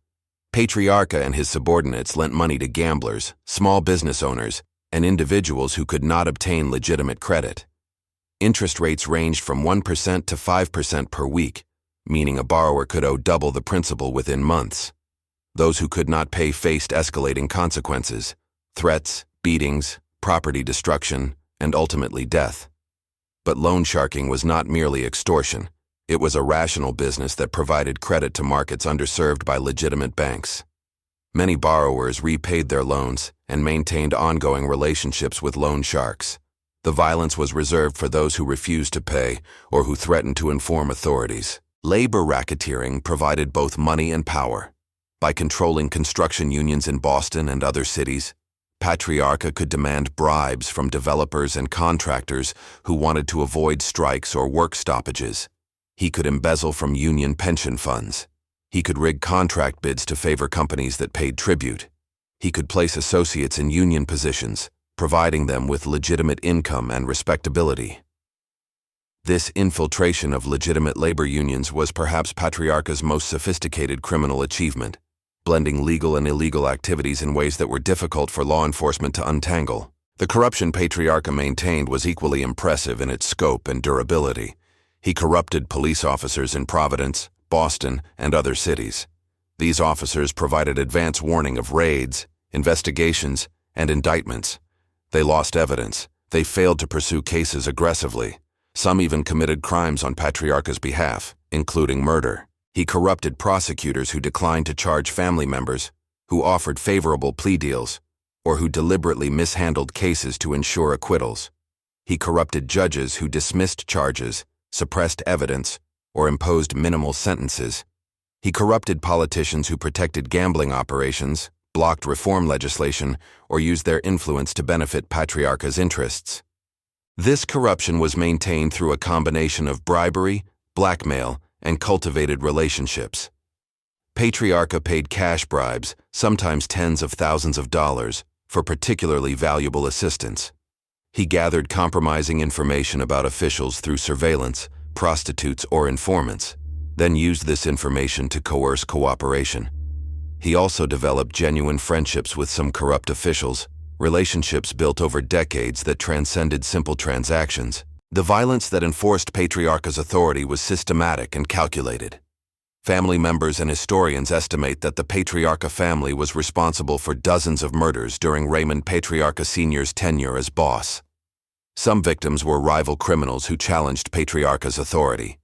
Patriarca and his subordinates lent money to gamblers, small business owners, and individuals who could not obtain legitimate credit. Interest rates ranged from 1% to 5% per week, meaning a borrower could owe double the principal within months. Those who could not pay faced escalating consequences: threats, beatings, property destruction, and ultimately death. But loan sharking was not merely extortion. It was a rational business that provided credit to markets underserved by legitimate banks. Many borrowers repaid their loans and maintained ongoing relationships with loan sharks. The violence was reserved for those who refused to pay or who threatened to inform authorities. Labor racketeering provided both money and power. By controlling construction unions in Boston and other cities, Patriarca could demand bribes from developers and contractors who wanted to avoid strikes or work stoppages. He could embezzle from union pension funds. He could rig contract bids to favor companies that paid tribute. He could place associates in union positions, providing them with legitimate income and respectability. This infiltration of legitimate labor unions was perhaps Patriarca's most sophisticated criminal achievement, blending legal and illegal activities in ways that were difficult for law enforcement to untangle. The corruption Patriarca maintained was equally impressive in its scope and durability. He corrupted police officers in Providence, Boston, and other cities. These officers provided advance warning of raids, investigations, and indictments. They lost evidence. They failed to pursue cases aggressively. Some even committed crimes on Patriarca's behalf, including murder. He corrupted prosecutors who declined to charge family members, who offered favorable plea deals, or who deliberately mishandled cases to ensure acquittals. He corrupted judges who dismissed charges, suppressed evidence, or imposed minimal sentences. He corrupted politicians who protected gambling operations, blocked reform legislation, or used their influence to benefit Patriarca's interests. This corruption was maintained through a combination of bribery, blackmail, and cultivated relationships. Patriarca paid cash bribes, sometimes tens of thousands of dollars, for particularly valuable assistance. He gathered compromising information about officials through surveillance, prostitutes, or informants, then used this information to coerce cooperation. He also developed genuine friendships with some corrupt officials, relationships built over decades that transcended simple transactions. The violence that enforced Patriarca's authority was systematic and calculated. Family members and historians estimate that the Patriarca family was responsible for dozens of murders during Raymond Patriarca Sr.'s tenure as boss. Some victims were rival criminals who challenged Patriarca's authority.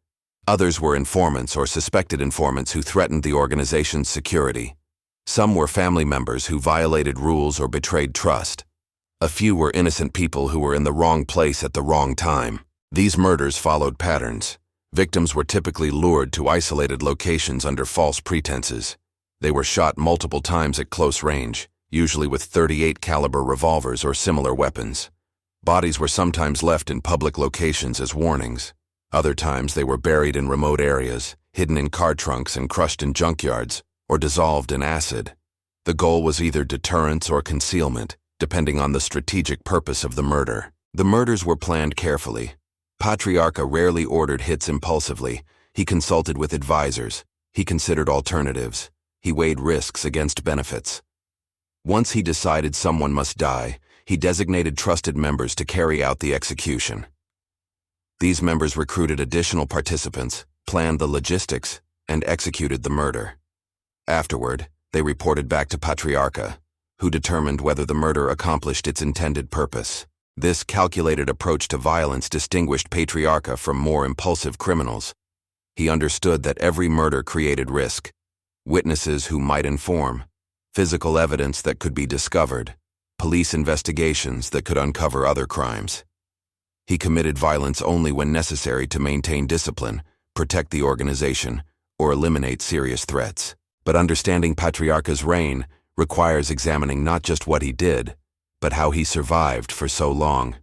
Others were informants or suspected informants who threatened the organization's security. Some were family members who violated rules or betrayed trust. A few were innocent people who were in the wrong place at the wrong time. These murders followed patterns. Victims were typically lured to isolated locations under false pretenses. They were shot multiple times at close range, usually with .38 caliber revolvers or similar weapons. Bodies were sometimes left in public locations as warnings. Other times they were buried in remote areas, hidden in car trunks and crushed in junkyards, or dissolved in acid. The goal was either deterrence or concealment, depending on the strategic purpose of the murder. The murders were planned carefully. Patriarca rarely ordered hits impulsively. He consulted with advisors. He considered alternatives. He weighed risks against benefits. Once he decided someone must die, he designated trusted members to carry out the execution. These members recruited additional participants, planned the logistics, and executed the murder. Afterward, they reported back to Patriarca, who determined whether the murder accomplished its intended purpose. This calculated approach to violence distinguished Patriarca from more impulsive criminals. He understood that every murder created risk: witnesses who might inform, physical evidence that could be discovered, police investigations that could uncover other crimes. He committed violence only when necessary to maintain discipline, protect the organization, or eliminate serious threats. But understanding Patriarca's reign requires examining not just what he did, but how he survived for so long.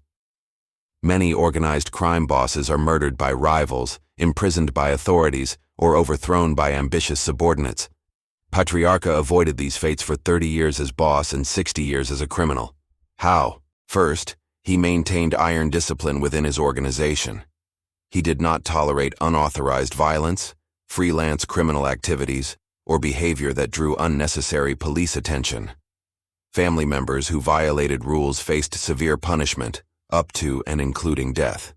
Many organized crime bosses are murdered by rivals, imprisoned by authorities, or overthrown by ambitious subordinates. Patriarca avoided these fates for 30 years as boss and 60 years as a criminal. How? First, He maintained iron discipline within his organization. He did not tolerate unauthorized violence, freelance criminal activities, or behavior that drew unnecessary police attention. Family members who violated rules faced severe punishment, up to and including death.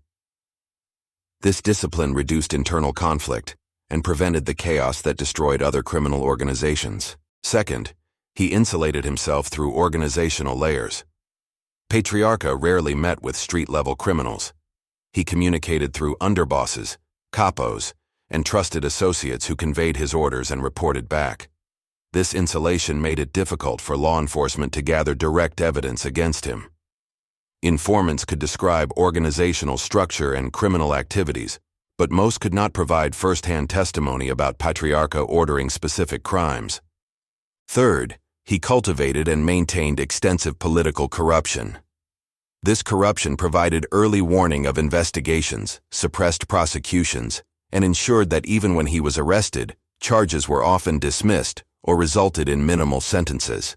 This discipline reduced internal conflict and prevented the chaos that destroyed other criminal organizations. Second, he insulated himself through organizational layers. Patriarca rarely met with street-level criminals. He communicated through underbosses, capos, and trusted associates who conveyed his orders and reported back. This insulation made it difficult for law enforcement to gather direct evidence against him. Informants could describe organizational structure and criminal activities, but most could not provide first-hand testimony about Patriarca ordering specific crimes. Third, he cultivated and maintained extensive political corruption. This corruption provided early warning of investigations, suppressed prosecutions, and ensured that even when he was arrested, charges were often dismissed or resulted in minimal sentences.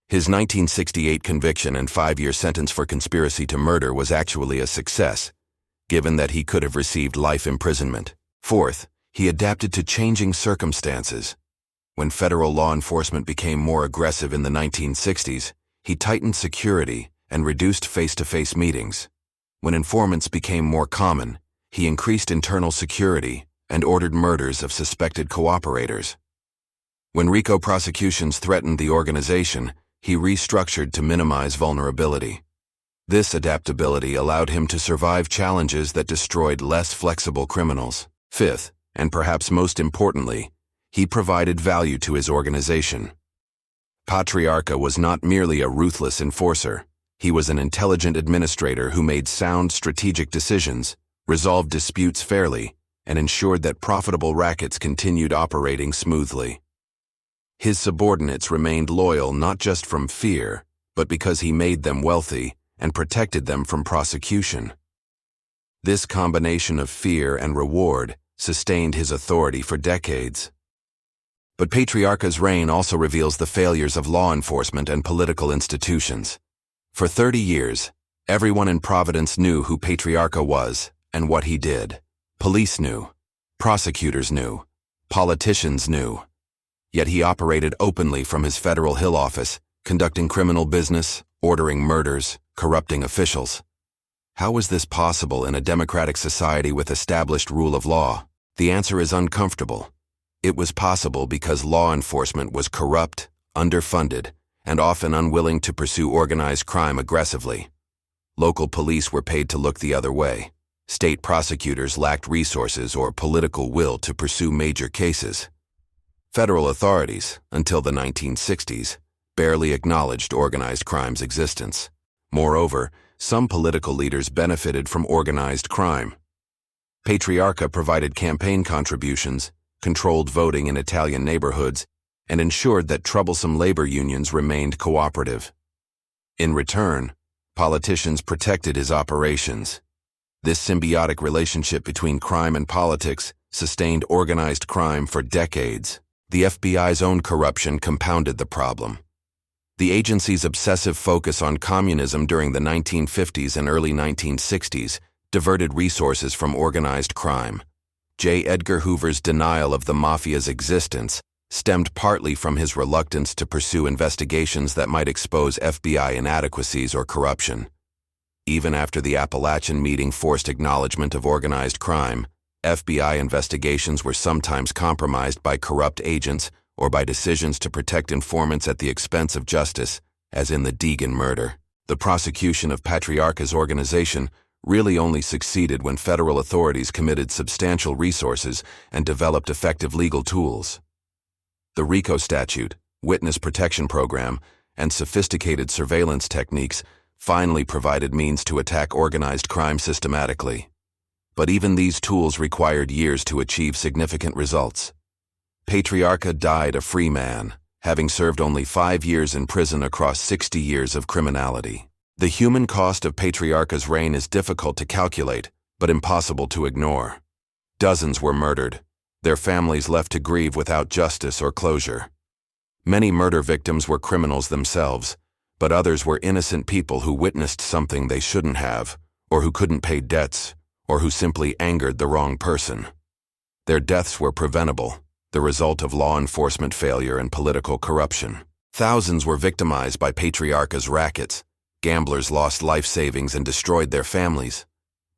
His 1968 conviction and 5-year sentence for conspiracy to murder was actually a success, given that he could have received life imprisonment. Fourth, he adapted to changing circumstances. When federal law enforcement became more aggressive in the 1960s, he tightened security and reduced face-to-face meetings. When informants became more common, he increased internal security and ordered murders of suspected cooperators. When RICO prosecutions threatened the organization, he restructured to minimize vulnerability. This adaptability allowed him to survive challenges that destroyed less flexible criminals. Fifth, and perhaps most importantly, he provided value to his organization. Patriarca was not merely a ruthless enforcer. He was an intelligent administrator who made sound strategic decisions, resolved disputes fairly, and ensured that profitable rackets continued operating smoothly. His subordinates remained loyal not just from fear, but because he made them wealthy and protected them from prosecution. This combination of fear and reward sustained his authority for decades. But Patriarca's reign also reveals the failures of law enforcement and political institutions. For 30 years, everyone in Providence knew who Patriarca was and what he did. Police knew, prosecutors knew, politicians knew. Yet he operated openly from his Federal Hill office, conducting criminal business, ordering murders, corrupting officials. How was this possible in a democratic society with established rule of law? The answer is uncomfortable. It was possible because law enforcement was corrupt, underfunded, and often unwilling to pursue organized crime aggressively. Local police were paid to look the other way. State prosecutors lacked resources or political will to pursue major cases. Federal authorities, until the 1960s, barely acknowledged organized crime's existence. Moreover, some political leaders benefited from organized crime. Patriarca provided campaign contributions, controlled voting in Italian neighborhoods, and ensured that troublesome labor unions remained cooperative. In return, politicians protected his operations. This symbiotic relationship between crime and politics sustained organized crime for decades. The FBI's own corruption compounded the problem. The agency's obsessive focus on communism during the 1950s and early 1960s diverted resources from organized crime. J. Edgar Hoover's denial of the Mafia's existence stemmed partly from his reluctance to pursue investigations that might expose FBI inadequacies or corruption. Even after the Appalachian meeting forced acknowledgement of organized crime, FBI investigations were sometimes compromised by corrupt agents or by decisions to protect informants at the expense of justice, as in the Deegan murder. The prosecution of Patriarca's organization really only succeeded when federal authorities committed substantial resources and developed effective legal tools. The RICO statute, witness protection program, and sophisticated surveillance techniques finally provided means to attack organized crime systematically. But even these tools required years to achieve significant results. Patriarca died a free man, having served only 5 years in prison across 60 years of criminality. The human cost of Patriarca's reign is difficult to calculate, but impossible to ignore. Dozens were murdered, their families left to grieve without justice or closure. Many murder victims were criminals themselves, but others were innocent people who witnessed something they shouldn't have, or who couldn't pay debts, or who simply angered the wrong person. Their deaths were preventable, the result of law enforcement failure and political corruption. Thousands were victimized by Patriarca's rackets. Gamblers lost life savings and destroyed their families.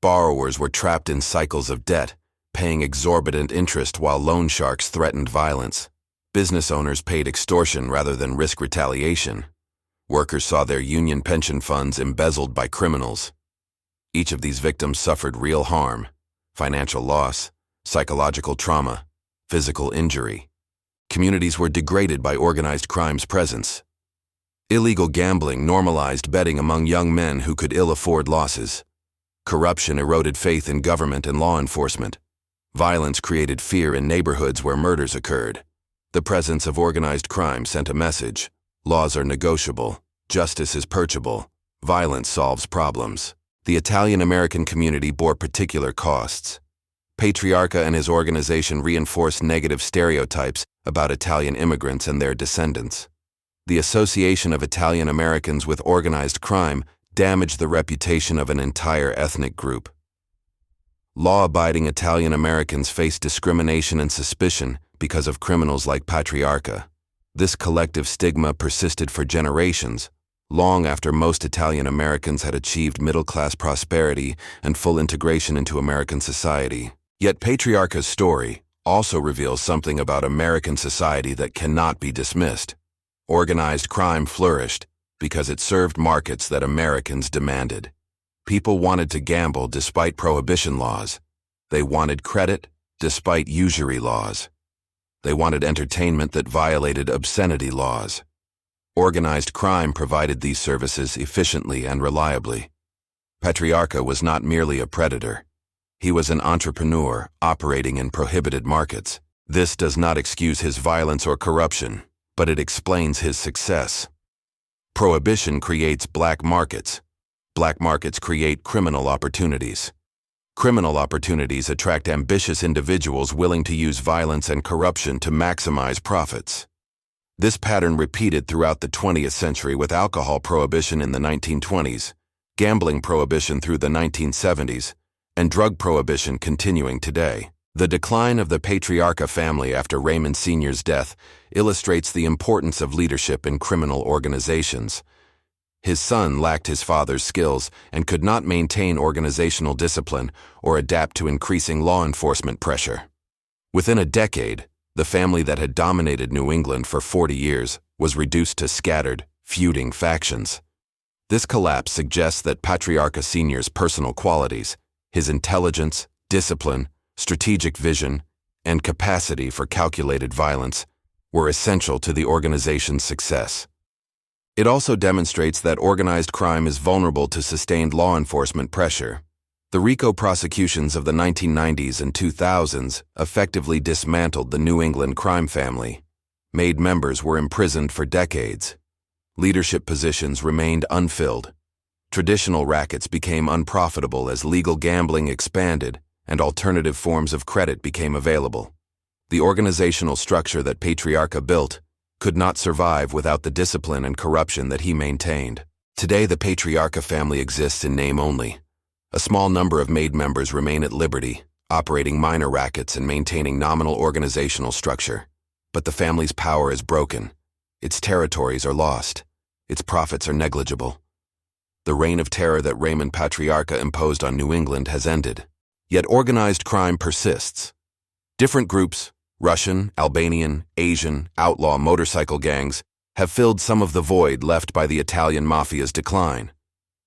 Borrowers were trapped in cycles of debt, paying exorbitant interest while loan sharks threatened violence. Business owners paid extortion rather than risk retaliation. Workers saw their union pension funds embezzled by criminals. Each of these victims suffered real harm: financial loss, psychological trauma, physical injury. Communities were degraded by organized crime's presence. Illegal gambling normalized betting among young men who could ill afford losses. Corruption eroded faith in government and law enforcement. Violence created fear in neighborhoods where murders occurred. The presence of organized crime sent a message: laws are negotiable, justice is purchasable, violence solves problems. The Italian-American community bore particular costs. Patriarca and his organization reinforced negative stereotypes about Italian immigrants and their descendants. The association of Italian Americans with organized crime damaged the reputation of an entire ethnic group. Law-abiding Italian Americans faced discrimination and suspicion because of criminals like Patriarca. This collective stigma persisted for generations, long after most Italian Americans had achieved middle-class prosperity and full integration into American society. Yet Patriarca's story also reveals something about American society that cannot be dismissed. Organized crime flourished because it served markets that Americans demanded. People wanted to gamble despite prohibition laws. They wanted credit despite usury laws. They wanted entertainment that violated obscenity laws. Organized crime provided these services efficiently and reliably. Patriarca was not merely a predator. He was an entrepreneur operating in prohibited markets. This does not excuse his violence or corruption, but it explains his success. Prohibition creates black markets. Black markets create criminal opportunities. Criminal opportunities attract ambitious individuals willing to use violence and corruption to maximize profits. This pattern repeated throughout the 20th century with alcohol prohibition in the 1920s, gambling prohibition through the 1970s, and drug prohibition continuing today. The decline of the Patriarca family after Raymond Sr.'s death illustrates the importance of leadership in criminal organizations. His son lacked his father's skills and could not maintain organizational discipline or adapt to increasing law enforcement pressure. Within a decade, the family that had dominated New England for 40 years was reduced to scattered, feuding factions. This collapse suggests that Patriarca Sr.'s personal qualities, his intelligence, discipline, strategic vision, and capacity for calculated violence, were essential to the organization's success. It also demonstrates that organized crime is vulnerable to sustained law enforcement pressure. The RICO prosecutions of the 1990s and 2000s effectively dismantled the New England crime family. Made members were imprisoned for decades. Leadership positions remained unfilled. Traditional rackets became unprofitable as legal gambling expanded and alternative forms of credit became available. The organizational structure that Patriarca built could not survive without the discipline and corruption that he maintained. Today, the Patriarca family exists in name only. A small number of made members remain at liberty, operating minor rackets and maintaining nominal organizational structure. But the family's power is broken. Its territories are lost. Its profits are negligible. The reign of terror that Raymond Patriarca imposed on New England has ended. Yet organized crime persists. Different groups, Russian, Albanian, Asian, outlaw motorcycle gangs, have filled some of the void left by the Italian Mafia's decline.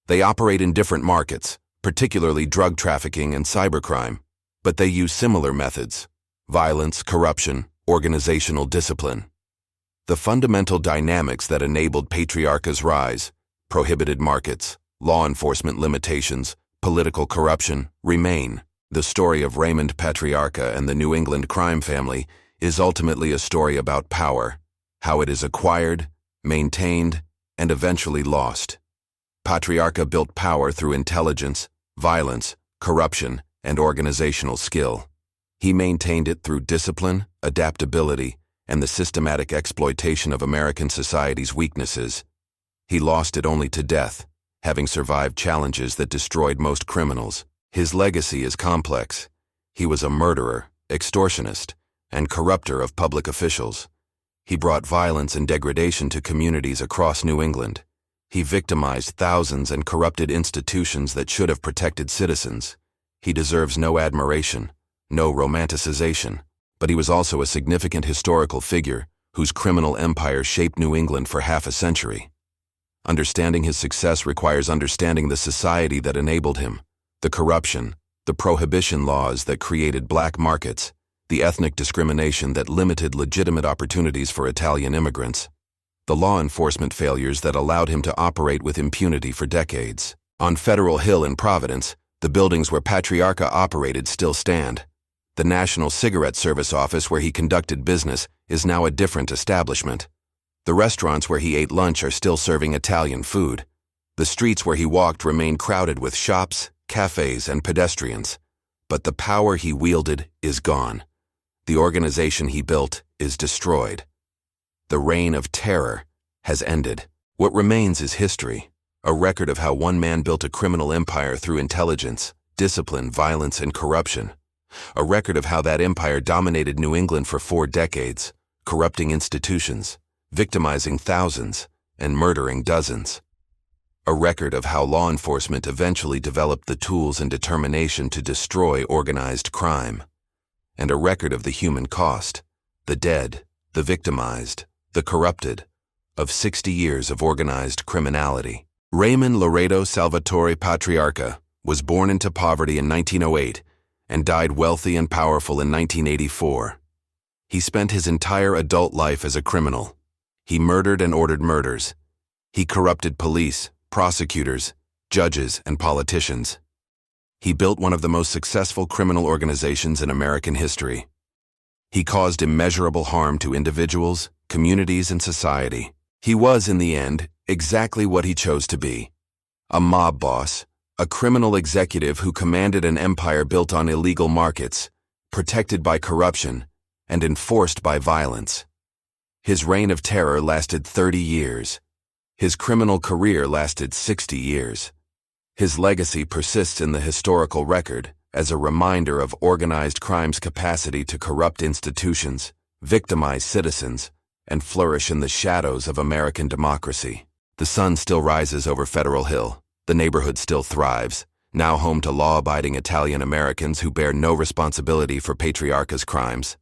They operate in different markets, particularly drug trafficking and cybercrime, but they use similar methods: violence, corruption, organizational discipline. The fundamental dynamics that enabled Patriarca's rise, prohibited markets, law enforcement limitations, political corruption, remain. The story of Raymond Patriarca and the New England crime family is ultimately a story about power, how it is acquired, maintained, and eventually lost. Patriarca built power through intelligence, violence, corruption, and organizational skill. He maintained it through discipline, adaptability, and the systematic exploitation of American society's weaknesses. He lost it only to death, having survived challenges that destroyed most criminals. His legacy is complex. He was a murderer, extortionist, and corrupter of public officials. He brought violence and degradation to communities across New England. He victimized thousands and corrupted institutions that should have protected citizens. He deserves no admiration, no romanticization, but he was also a significant historical figure whose criminal empire shaped New England for half a century. Understanding his success requires understanding the society that enabled him, the corruption, the prohibition laws that created black markets, the ethnic discrimination that limited legitimate opportunities for Italian immigrants, the law enforcement failures that allowed him to operate with impunity for decades. On Federal Hill in Providence, the buildings where Patriarca operated still stand. The National Cigarette Service office where he conducted business is now a different establishment. The restaurants where he ate lunch are still serving Italian food. The streets where he walked remain crowded with shops, cafes, and pedestrians. But the power he wielded is gone. The organization he built is destroyed. The reign of terror has ended. What remains is history, a record of how one man built a criminal empire through intelligence, discipline, violence, and corruption. A record of how that empire dominated New England for 4 decades, corrupting institutions, victimizing thousands, and murdering dozens. A record of how law enforcement eventually developed the tools and determination to destroy organized crime. And a record of the human cost, the dead, the victimized, the corrupted, of 60 years of organized criminality. Raymond Loredo Salvatore Patriarca was born into poverty in 1908 and died wealthy and powerful in 1984. He spent his entire adult life as a criminal. He murdered and ordered murders. He corrupted police, prosecutors, judges, and politicians. He built one of the most successful criminal organizations in American history. He caused immeasurable harm to individuals, communities, and society. He was, in the end, exactly what he chose to be: a mob boss, a criminal executive who commanded an empire built on illegal markets, protected by corruption, and enforced by violence. His reign of terror lasted 30 years. His criminal career lasted 60 years. His legacy persists in the historical record as a reminder of organized crime's capacity to corrupt institutions, victimize citizens, and flourish in the shadows of American democracy. The sun still rises over Federal Hill. The neighborhood still thrives, now home to law-abiding Italian Americans who bear no responsibility for Patriarca's crimes.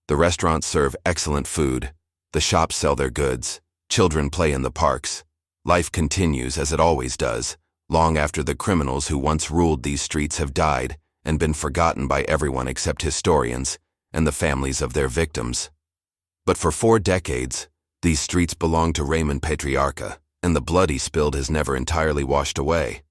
The restaurants serve excellent food. The shops sell their goods. Children play in the parks. Life continues as it always does, long after the criminals who once ruled these streets have died and been forgotten by everyone except historians and the families of their victims. But for 4 decades, these streets belonged to Raymond Patriarca, and the blood he spilled has never entirely washed away.